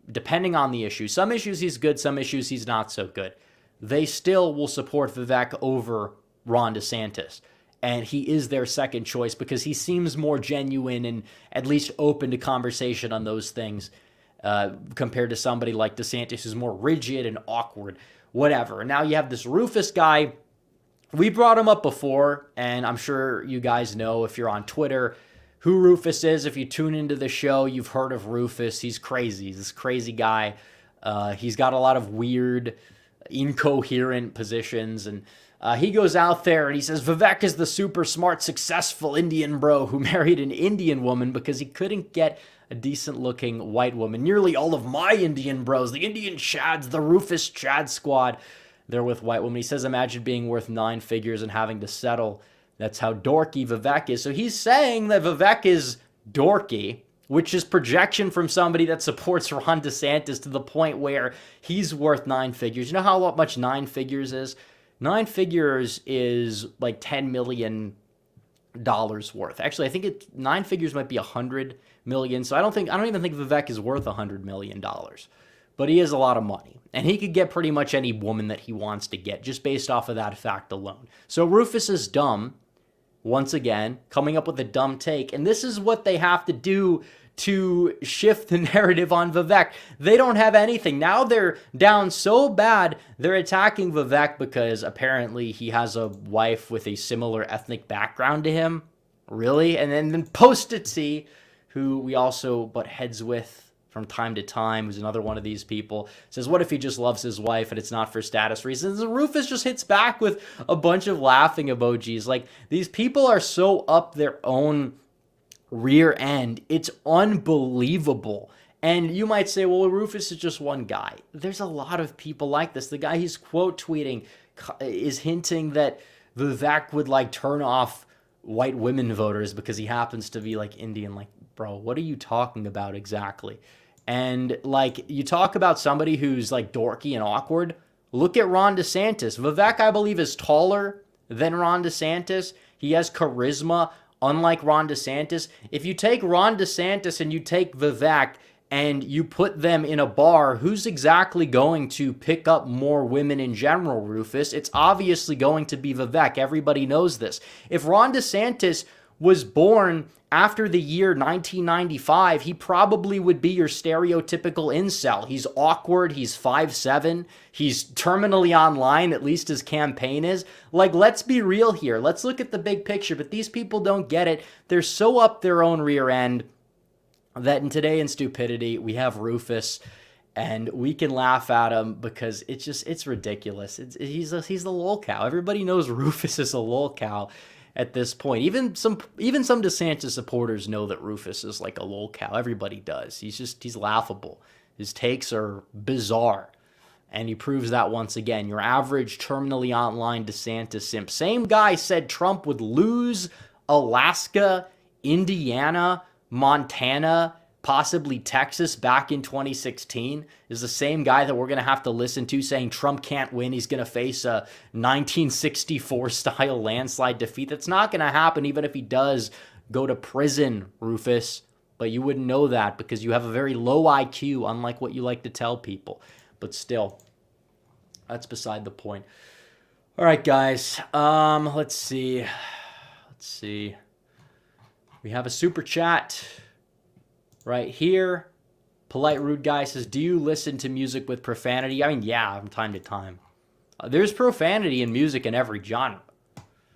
depending on the issue. Some issues he's good, some issues he's not so good. They still will support Vivek over Ron DeSantis. And he is their second choice because he seems more genuine and at least open to conversation on those things compared to somebody like DeSantis who's more rigid and awkward, whatever. And now you have this Rufus guy. We brought him up before, and I'm sure you guys know if you're on Twitter who Rufus is. If you tune into the show, you've heard of Rufus. He's crazy. He's this crazy guy. He's got a lot of weird, incoherent positions, and he goes out there and he says, Vivek is the super smart, successful Indian bro who married an Indian woman because he couldn't get a decent-looking white woman. Nearly all of my Indian bros, the Indian Chads, the Rufus Chad squad, they're with white women. He says, imagine being worth 9 figures and having to settle. That's how dorky Vivek is. So he's saying that Vivek is dorky, which is projection from somebody that supports Ron DeSantis to the point where he's worth 9 figures. You know how much 9 figures is? 9 figures is like $10 million worth. Actually, I think 9 figures might be 100 million. So I don't even think Vivek is worth $100 million. But he has a lot of money. And he could get pretty much any woman that he wants to get just based off of that fact alone. So Rufus is dumb, once again, coming up with a dumb take. And this is what they have to do to shift the narrative on Vivek. They don't have anything. Now they're down so bad, they're attacking Vivek because apparently he has a wife with a similar ethnic background to him. Really? And then Post-it-see, who we also butt heads with from time to time, who's another one of these people, says, what if he just loves his wife and it's not for status reasons? And Rufus just hits back with a bunch of laughing emojis. Like, these people are so up their own rear end. It's unbelievable. And you might say, well, Rufus is just one guy. There's a lot of people like this. The guy he's quote tweeting is hinting that Vivek would like turn off white women voters because he happens to be like Indian. Like, bro, what are you talking about exactly? And like, you talk about somebody who's like dorky and awkward. Look at Ron DeSantis. Vivek, I believe, is taller than Ron DeSantis. He has charisma, unlike Ron DeSantis. If you take Ron DeSantis and you take Vivek and you put them in a bar, who's exactly going to pick up more women in general, Rufus? It's obviously going to be Vivek. Everybody knows this. If Ron DeSantis was born after the year 1995, he probably would be your stereotypical incel. He's awkward, he's 5'7", he's terminally online, at least his campaign is. Like, let's be real here. Let's look at the big picture, but these people don't get it. They're so up their own rear end that in Today in Stupidity, we have Rufus, and we can laugh at him because it's ridiculous. He's the lolcow. Everybody knows Rufus is a lolcow at this point. Even some DeSantis supporters know that Rufus is like a lolcow. Everybody does. He's laughable. His takes are bizarre. And he proves that once again. Your average terminally online DeSantis simp. Same guy said Trump would lose Alaska, Indiana, Montana, possibly Texas back in 2016 is the same guy that we're going to have to listen to saying Trump can't win. He's going to face a 1964 style landslide defeat. That's not going to happen even if he does go to prison, Rufus. But you wouldn't know that because you have a very low IQ, unlike what you like to tell people. But still, that's beside the point. All right, guys. Let's see. We have a super chat right here. Polite Rude Guy says, do you listen to music with profanity? I mean, yeah, from time to time. There's profanity in music in every genre.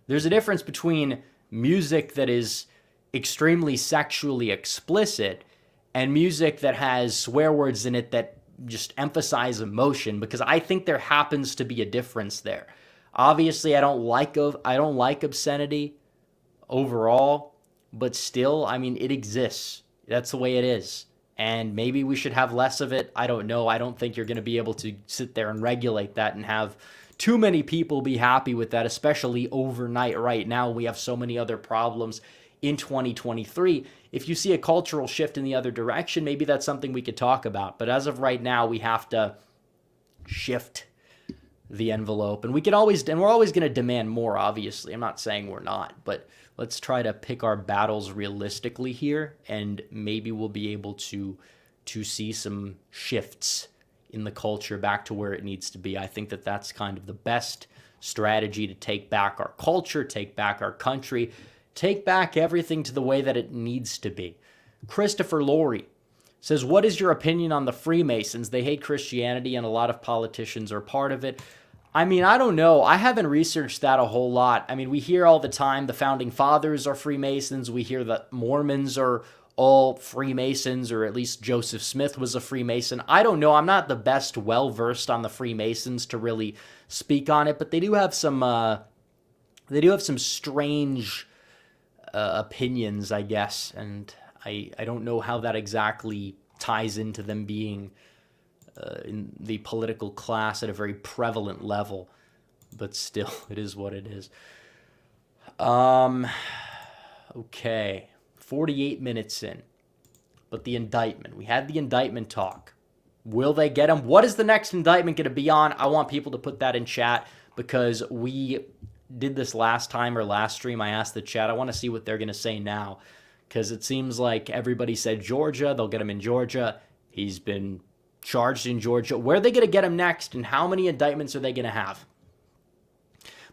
There's a difference between music that is extremely sexually explicit and music that has swear words in it that just emphasize emotion, because I think there happens to be a difference there. Obviously, I don't like obscenity overall. But still, I mean, it exists. That's the way it is. And maybe we should have less of it. I don't know. I don't think you're going to be able to sit there and regulate that and have too many people be happy with that, especially overnight right now. We have so many other problems in 2023. If you see a cultural shift in the other direction, maybe that's something we could talk about. But as of right now, we have to shift the envelope. And we're always going to demand more, obviously. I'm not saying we're not, but let's try to pick our battles realistically here, and maybe we'll be able to see some shifts in the culture back to where it needs to be. I think that that's kind of the best strategy to take back our culture, take back our country, take back everything to the way that it needs to be. Christopher Laurie says, what is your opinion on the Freemasons? They hate Christianity and a lot of politicians are part of it. I mean, I don't know. I haven't researched that a whole lot. I mean, we hear all the time the Founding Fathers are Freemasons. We hear that Mormons are all Freemasons, or at least Joseph Smith was a Freemason. I don't know. I'm not the best well-versed on the Freemasons to really speak on it, but they do have some strange opinions, I guess, and I don't know how that exactly ties into them being in the political class at a very prevalent level, but still, it is what it is. Okay, 48 minutes in, but the indictment. We had the indictment talk. Will they get him? What is the next indictment going to be on? I want people to put that in chat because we did this last time or last stream. I asked the chat. I want to see what they're going to say now because it seems like everybody said Georgia. They'll get him in Georgia. He's been charged in Georgia. Where are they going to get him next, and how many indictments are they going to have?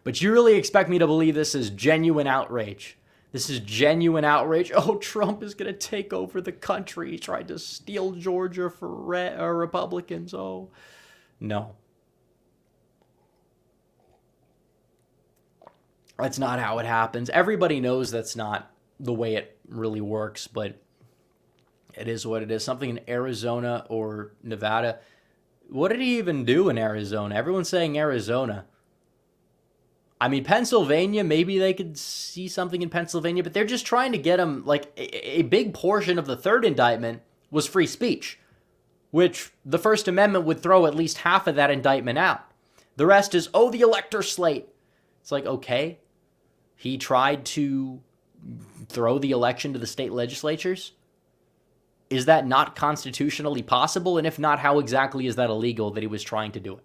But you really expect me to believe this is genuine outrage. This is genuine outrage. Oh, Trump is going to take over the country. He tried to steal Georgia for Republicans. Oh, no. That's not how it happens. Everybody knows that's not the way it really works, but it is what it is. Something in Arizona or Nevada. What did he even do in Arizona? Everyone's saying Arizona. I mean, Pennsylvania, maybe they could see something in Pennsylvania, but they're just trying to get him, like, a big portion of the third indictment was free speech, which the First Amendment would throw at least half of that indictment out. The rest is, oh, the elector slate. It's like, okay, he tried to throw the election to the state legislatures. Is that not constitutionally possible? And if not, how exactly is that illegal that he was trying to do it?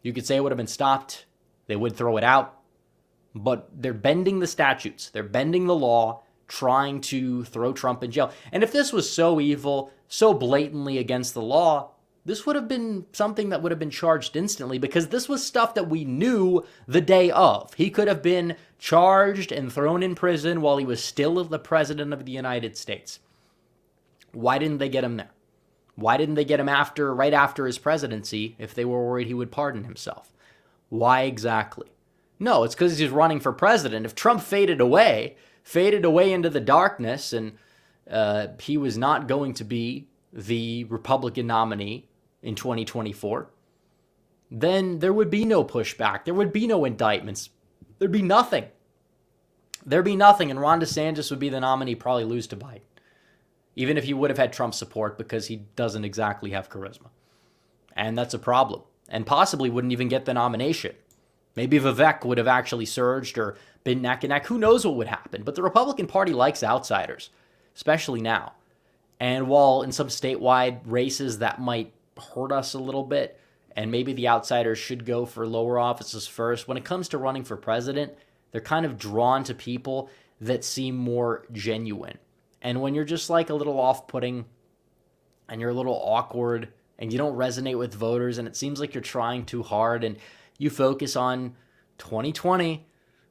You could say it would have been stopped. They would throw it out. But they're bending the statutes. They're bending the law, trying to throw Trump in jail. And if this was so evil, so blatantly against the law, this would have been something that would have been charged instantly, because this was stuff that we knew the day of. He could have been charged and thrown in prison while he was still the president of the United States. Why didn't they get him there? Why didn't they get him right after his presidency if they were worried he would pardon himself? Why exactly? No, it's because he's running for president. If Trump faded away into the darkness, and he was not going to be the Republican nominee in 2024, then there would be no pushback. There would be no indictments. There'd be nothing. There'd be nothing, and Ron DeSantis would be the nominee, probably lose to Biden, even if he would have had Trump's support, because he doesn't exactly have charisma. And that's a problem. And possibly wouldn't even get the nomination. Maybe Vivek would have actually surged or been neck and neck. Who knows what would happen? But the Republican Party likes outsiders, especially now. And while in some statewide races that might hurt us a little bit, and maybe the outsiders should go for lower offices first, when it comes to running for president, they're kind of drawn to people that seem more genuine. And when you're just like a little off-putting and you're a little awkward and you don't resonate with voters and it seems like you're trying too hard and you focus on 2020,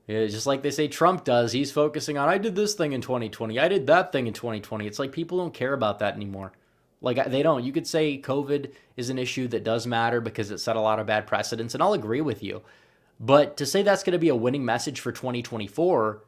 just like they say Trump does, he's focusing on, I did this thing in 2020, I did that thing in 2020. It's like people don't care about that anymore. Like, they don't. You could say COVID is an issue that does matter because it set a lot of bad precedents, and I'll agree with you. But to say that's going to be a winning message for 2024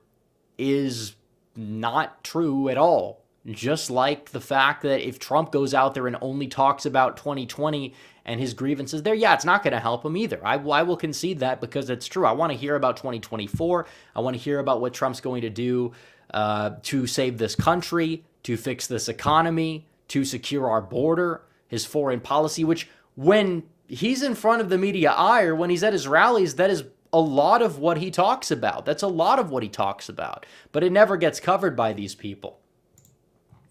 is not true at all. Just like the fact that if Trump goes out there and only talks about 2020 and his grievances there, yeah, it's not going to help him either. I will concede that, because it's true. I want to hear about 2024. I want to hear about what Trump's going to do to save this country, to fix this economy, to secure our border, his foreign policy, which when he's in front of the media eye or when he's at his rallies, that is a lot of what he talks about. That's a lot of what he talks about. But it never gets covered by these people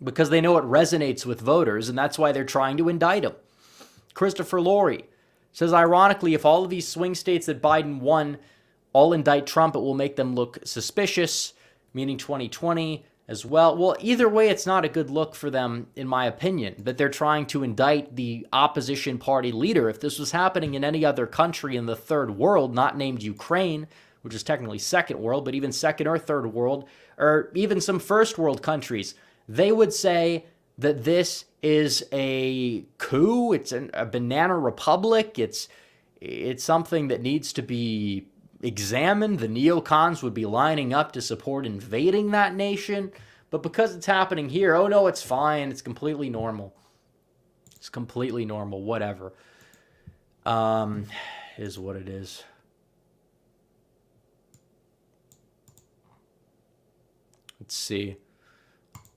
because they know it resonates with voters, and that's why they're trying to indict him. Christopher Laurie says, ironically, if all of these swing states that Biden won all indict Trump, it will make them look suspicious, meaning 2020 as well. Well, either way, it's not a good look for them, in my opinion, that they're trying to indict the opposition party leader. If this was happening in any other country in the third world, not named Ukraine, which is technically second world, but even second or third world, or even some first world countries, they would say that this is a coup, it's a banana republic, it's something that needs to be examined. The neocons would be lining up to support invading that nation. But because it's happening here, oh no, it's fine. It's completely normal. It's completely normal. Whatever. Is what it is. Let's see.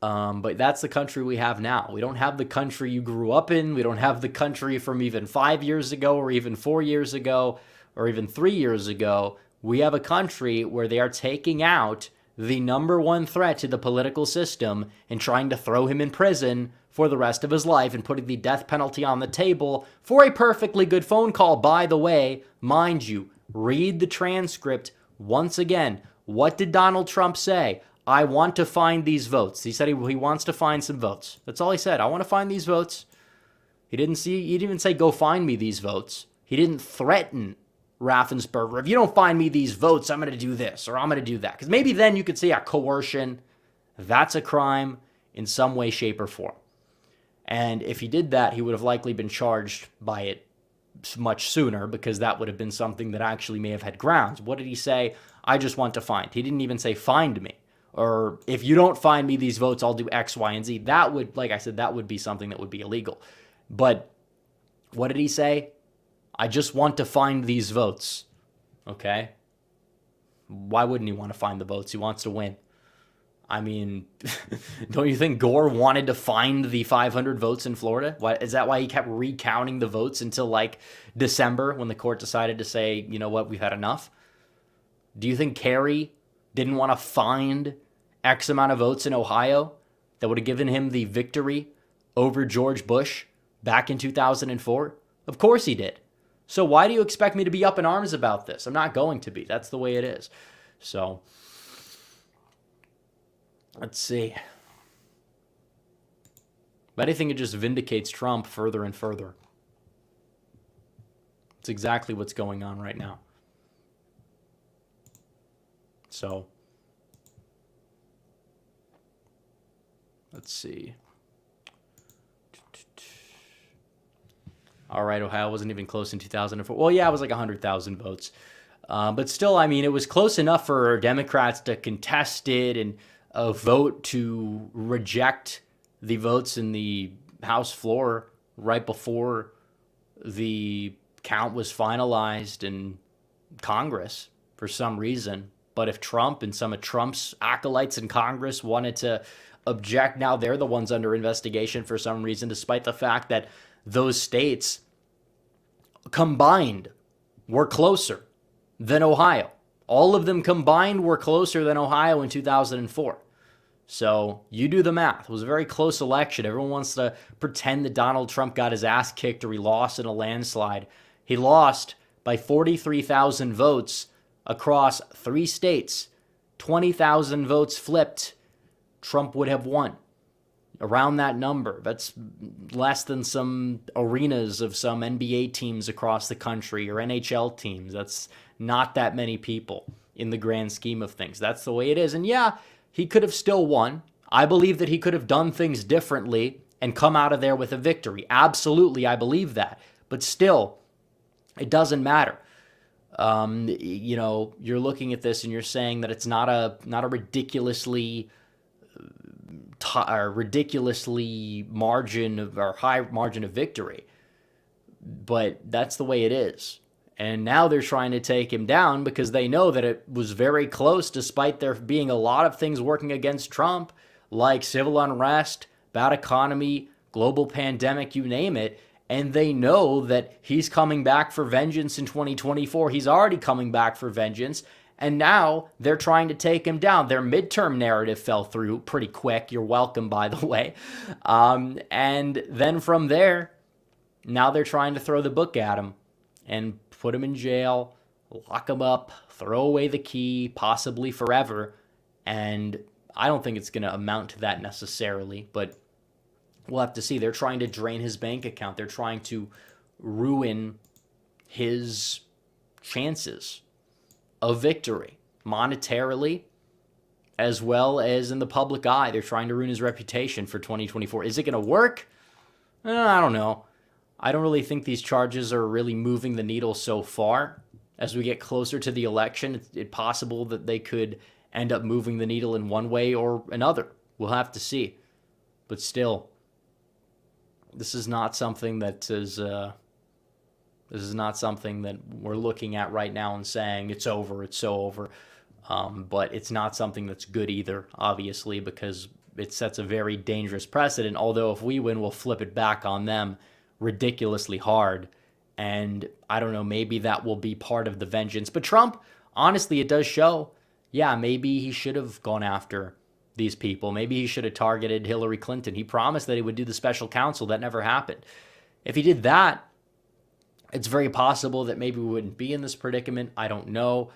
But that's the country we have now. We don't have the country you grew up in. We don't have the country from even 5 years ago or even 4 years ago or even 3 years ago. We have a country where they are taking out the number one threat to the political system and trying to throw him in prison for the rest of his life and putting the death penalty on the table for a perfectly good phone call. By the way, mind you, read the transcript once again. What did Donald Trump say? I want to find these votes. He said he wants to find some votes. That's all he said. I want to find these votes. He didn't even say, go find me these votes. He didn't threaten Raffensperger. If you don't find me these votes, I'm going to do this or I'm going to do that. Because maybe then you could say, coercion. That's a crime in some way, shape, or form. And if he did that, he would have likely been charged by it much sooner, because that would have been something that actually may have had grounds. What did he say? I just want to find. He didn't even say find me. Or if you don't find me these votes, I'll do X, Y, and Z. That would, like I said, that would be something that would be illegal. But what did he say? I just want to find these votes. Okay? Why wouldn't he want to find the votes? He wants to win. I mean, don't you think Gore wanted to find the 500 votes in Florida? Is that why he kept recounting the votes until like December when the court decided to say, you know what, we've had enough? Do you think Kerry didn't want to find X amount of votes in Ohio that would have given him the victory over George Bush back in 2004? Of course he did. So why do you expect me to be up in arms about this? I'm not going to be. That's the way it is. So let's see. But I think it just vindicates Trump further and further. It's exactly what's going on right now. So let's see. All right, Ohio wasn't even close in 2004. Well, yeah, it was like 100,000 votes. But still, I mean, it was close enough for Democrats to contest it and vote to reject the votes in the House floor right before the count was finalized in Congress for some reason. But if Trump and some of Trump's acolytes in Congress wanted to object, now they're the ones under investigation for some reason, despite the fact that those states combined were closer than Ohio. All of them combined were closer than Ohio in 2004. So you do the math. It was a very close election. Everyone wants to pretend that Donald Trump got his ass kicked or he lost in a landslide. He lost by 43,000 votes across 3 states. 20,000 votes flipped. Trump would have won. Around that number. That's less than some arenas of some NBA teams across the country or NHL teams. That's not that many people in the grand scheme of things. That's the way it is. And yeah, he could have still won. I believe that he could have done things differently and come out of there with a victory. Absolutely, I believe that. But still, it doesn't matter. You know, you're looking at this and you're saying that it's not a ridiculously margin of, or high margin of victory, but that's the way it is. And now they're trying to take him down because they know that it was very close, despite there being a lot of things working against Trump, like civil unrest, bad economy, global pandemic, you name it. And they know that he's coming back for vengeance in 2024. He's already coming back for vengeance. And now they're trying to take him down. Their midterm narrative fell through pretty quick. You're welcome, by the way. And then from there, now they're trying to throw the book at him and put him in jail, lock him up, throw away the key, possibly forever. And I don't think it's going to amount to that necessarily, but we'll have to see. They're trying to drain his bank account. They're trying to ruin his chances of victory, monetarily, as well as in the public eye. They're trying to ruin his reputation for 2024. Is it going to work? I don't know. I don't really think these charges are really moving the needle so far. As we get closer to the election, it's possible that they could end up moving the needle in one way or another. We'll have to see. But still, this is not something that is... This is not something that we're looking at right now and saying it's over, it's so over. But it's not something that's good either, obviously, because it sets a very dangerous precedent. Although if we win, we'll flip it back on them ridiculously hard. And I don't know, maybe that will be part of the vengeance. But Trump, honestly, it does show, yeah, maybe he should have gone after these people. Maybe he should have targeted Hillary Clinton. He promised that he would do the special counsel. That never happened. If he did that, it's very possible that maybe we wouldn't be in this predicament. I don't know.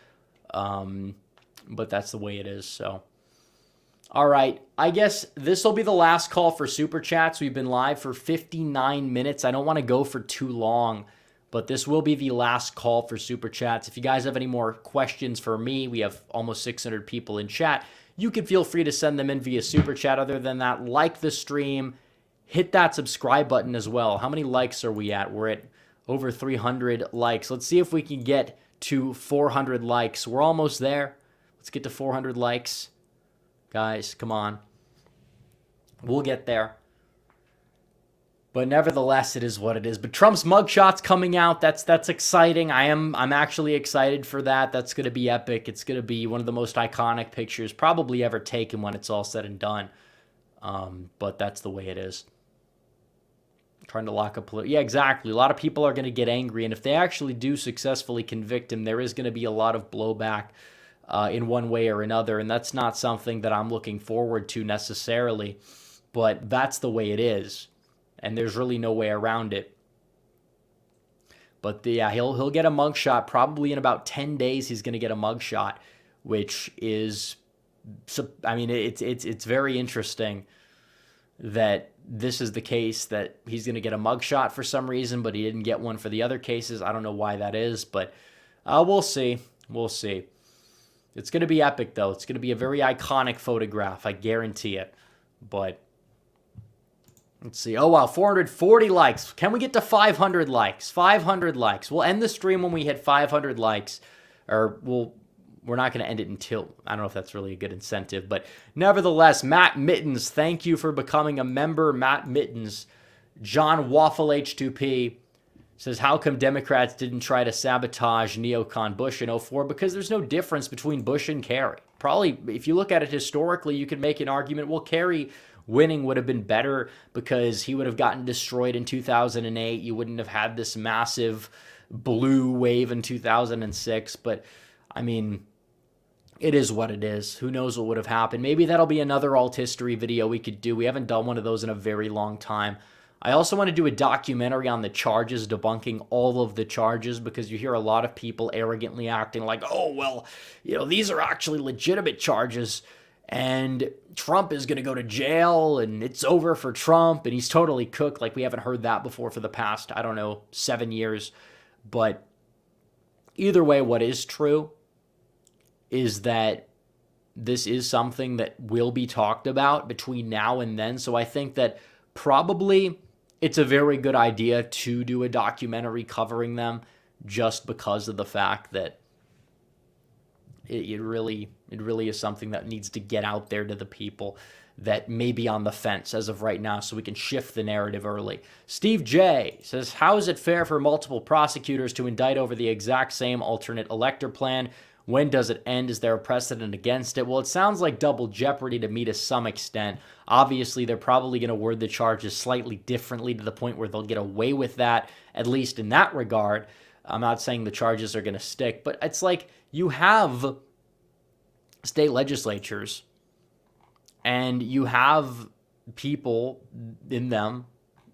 But that's the way it is. So, all right. I guess this will be the last call for Super Chats. We've been live for 59 minutes. I don't want to go for too long, but this will be the last call for Super Chats. If you guys have any more questions for me, we have almost 600 people in chat. You can feel free to send them in via Super Chat. Other than that, like the stream. Hit that subscribe button as well. How many likes are we at? We're at over 300 likes. Let's see if we can get to 400 likes. We're almost there. Let's get to 400 likes. Guys, come on. We'll get there. But nevertheless, it is what it is. But Trump's mugshot's coming out. That's exciting. I'm actually excited for that. That's going to be epic. It's going to be one of the most iconic pictures probably ever taken when it's all said and done. But that's the way it is. Trying to lock up. Yeah, exactly. A lot of people are going to get angry. And if they actually do successfully convict him, there is going to be a lot of blowback in one way or another. And that's not something that I'm looking forward to necessarily. But that's the way it is. And there's really no way around it. But yeah, he'll get a mugshot probably in about 10 days. He's going to get a mugshot, which is, I mean, it's very interesting that this is the case, that he's going to get a mugshot for some reason, but he didn't get one for the other cases. I don't know why that is, but we'll see. We'll see. It's going to be epic, though. It's going to be a very iconic photograph. I guarantee it. But let's see. Oh, wow. 440 likes. Can we get to 500 likes? 500 likes. We'll end the stream when we hit 500 likes. Or we're not going to end it until, I don't know if that's really a good incentive. But nevertheless, Matt Mittens, thank you for becoming a member. Matt Mittens. John Waffle H2P says, how come Democrats didn't try to sabotage neocon Bush in 2004? Because there's no difference between Bush and Kerry. Probably, if you look at it historically, you could make an argument, well, Kerry winning would have been better because he would have gotten destroyed in 2008. You wouldn't have had this massive blue wave in 2006. But, I mean, it is what it is. Who knows what would have happened? Maybe that'll be another alt history video we could do. We haven't done one of those in a very long time. I also want to do a documentary on the charges, debunking all of the charges, because you hear a lot of people arrogantly acting like, oh, well, these are actually legitimate charges. And Trump is going to go to jail, and it's over for Trump, and he's totally cooked. Like, we haven't heard that before for the past, 7 years. But either way, what is true is that this is something that will be talked about between now and then. So I think that probably it's a very good idea to do a documentary covering them, just because of the fact that it really is something that needs to get out there to the people that may be on the fence as of right now, so we can shift the narrative early. Steve J says, how is it fair for multiple prosecutors to indict over the exact same alternate elector plan? When does it end? Is there a precedent against it? Well, it sounds like double jeopardy to me to some extent. Obviously, they're probably going to word the charges slightly differently to the point where they'll get away with that, at least in that regard. I'm not saying the charges are going to stick, but it's like you have state legislatures and you have people in them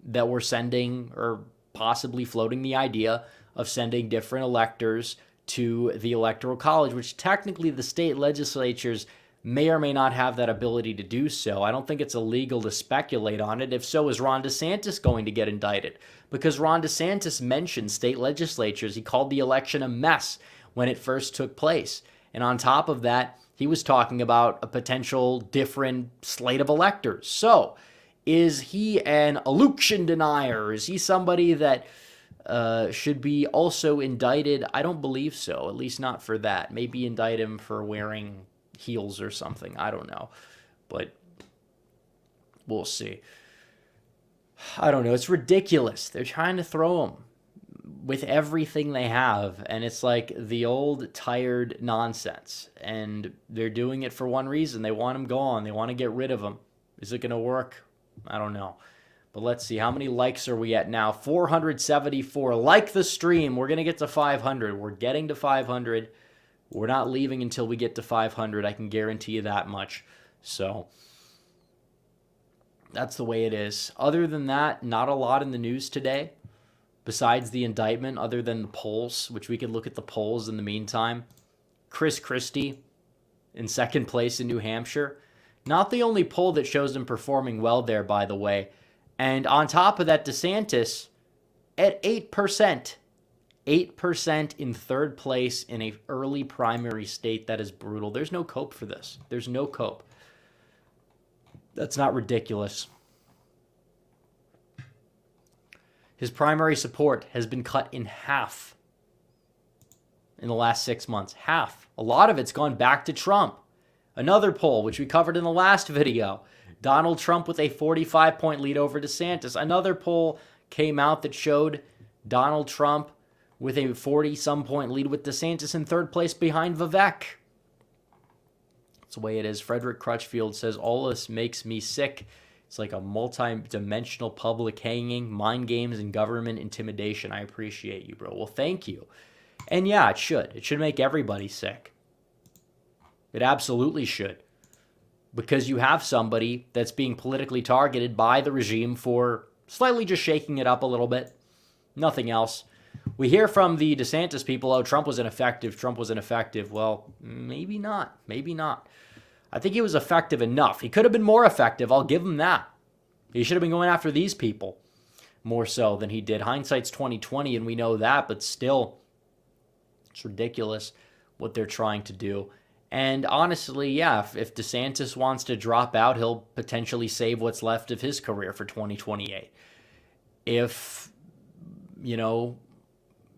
that were sending or possibly floating the idea of sending different electors to the Electoral College, which technically the state legislatures may or may not have that ability to do so. I don't think it's illegal to speculate on it. If so, is Ron DeSantis going to get indicted? Because Ron DeSantis mentioned state legislatures. He called the election a mess when it first took place. And on top of that, he was talking about a potential different slate of electors. So, is he an election denier? Is he somebody that should be also indicted? I don't believe so, at least not for that. Maybe indict him for wearing heels or something. I don't know. But we'll see. I don't know. It's ridiculous. They're trying to throw him with everything they have, and it's like the old tired nonsense, and they're doing it for one reason. They want him gone. They want to get rid of him. Is it going to work? I don't know. But let's see. How many likes are we at now? 474. Like the stream. We're going to get to 500. We're getting to 500. We're not leaving until we get to 500. I can guarantee you that much. So that's the way it is. Other than that, not a lot in the news today besides the indictment, other than the polls, which we could look at the polls in the meantime. Chris Christie in second place in New Hampshire. Not the only poll that shows him performing well there, by the way. And on top of that, DeSantis at 8%. 8% in third place in a early primary state. That is brutal. There's no cope for this. There's no cope. That's not ridiculous. His primary support has been cut in half in the last 6 months. Half. A lot of it's gone back to Trump. Another poll, which we covered in the last video, Donald Trump with a 45-point lead over DeSantis. Another poll came out that showed Donald Trump with a 40-some point lead with DeSantis in third place behind Vivek. That's the way it is. Frederick Crutchfield says, all this makes me sick. It's like a multi-dimensional public hanging, mind games, and government intimidation. I appreciate you, bro. Well, thank you. And yeah, it should. It should make everybody sick. It absolutely should. Because you have somebody that's being politically targeted by the regime for slightly just shaking it up a little bit. Nothing else. We hear from the DeSantis people, oh, Trump was ineffective, Trump was ineffective. Well, maybe not. Maybe not. I think he was effective enough. He could have been more effective. I'll give him that. He should have been going after these people more so than he did. Hindsight's 20/20, and we know that, but still, it's ridiculous what they're trying to do. And honestly, yeah, if DeSantis wants to drop out, he'll potentially save what's left of his career for 2028. If,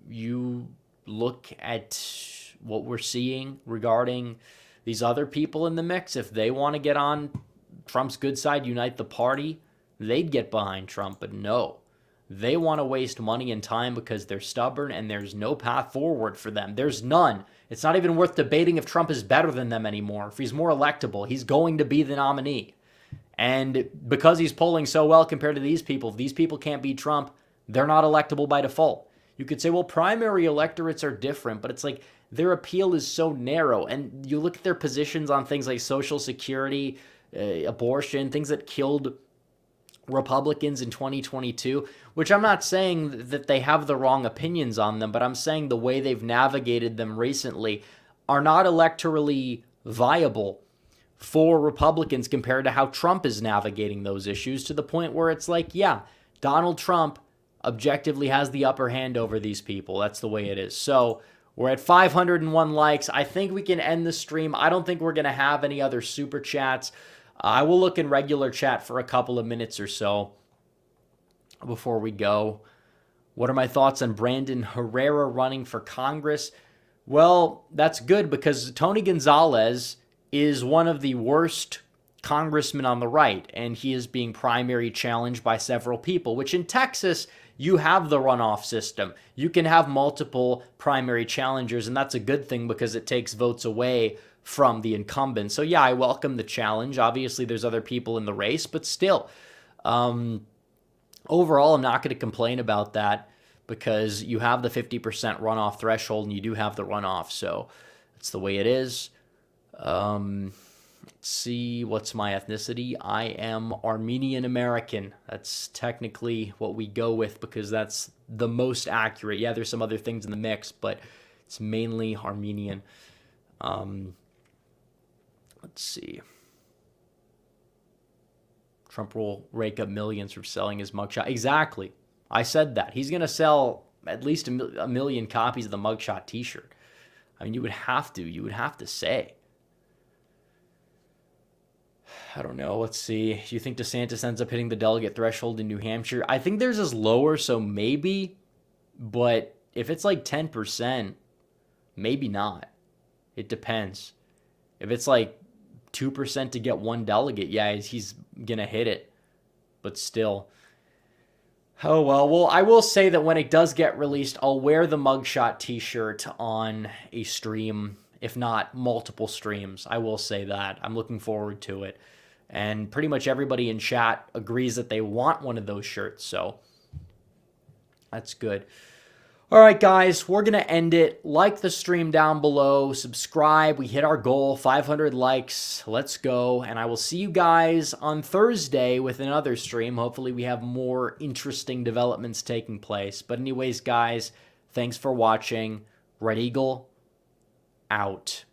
you look at what we're seeing regarding these other people in the mix, if they want to get on Trump's good side, unite the party, they'd get behind Trump. But no, they want to waste money and time because they're stubborn and there's no path forward for them. There's none. It's not even worth debating if Trump is better than them anymore. If he's more electable, he's going to be the nominee. And because he's polling so well compared to these people, if these people can't beat Trump, they're not electable by default. You could say, well, primary electorates are different, but it's like their appeal is so narrow. And you look at their positions on things like Social Security, abortion, things that killed Republicans in 2022, which I'm not saying that they have the wrong opinions on them, but I'm saying the way they've navigated them recently are not electorally viable for Republicans compared to how Trump is navigating those issues, to the point where it's like, yeah, Donald Trump objectively has the upper hand over these people. That's the way it is. So we're at 501 likes. I think we can end the stream. I don't think we're going to have any other super chats. I will look in regular chat for a couple of minutes or so before we go. What are my thoughts on Brandon Herrera running for Congress? Well, that's good because Tony Gonzalez is one of the worst congressmen on the right, and he is being primary challenged by several people, which in Texas, you have the runoff system. You can have multiple primary challengers, and that's a good thing because it takes votes away from the incumbent. So yeah, I welcome the challenge. Obviously, there's other people in the race, but still, overall, I'm not going to complain about that because you have the 50% runoff threshold and you do have the runoff. So that's the way it is. Let's see, what's my ethnicity? I am Armenian American. That's technically what we go with because that's the most accurate. Yeah, there's some other things in the mix, but it's mainly Armenian. Let's see. Trump will rake up millions from selling his mugshot. Exactly. I said that. He's going to sell at least a million copies of the mugshot t-shirt. I mean, you would have to say. I don't know. Let's see. Do you think DeSantis ends up hitting the delegate threshold in New Hampshire? I think theirs is lower, so maybe. But if it's like 10%, maybe not. It depends. If it's like 2% to get one delegate, yeah, he's going to hit it. But still. Oh, well, I will say that when it does get released, I'll wear the mugshot t-shirt on a stream, if not multiple streams. I will say that. I'm looking forward to it. And pretty much everybody in chat agrees that they want one of those shirts, so that's good. All right, guys, we're going to end it. Like the stream down below. Subscribe. We hit our goal, 500 likes. Let's go. And I will see you guys on Thursday with another stream. Hopefully we have more interesting developments taking place. But anyways, guys, thanks for watching. Red Eagle, out.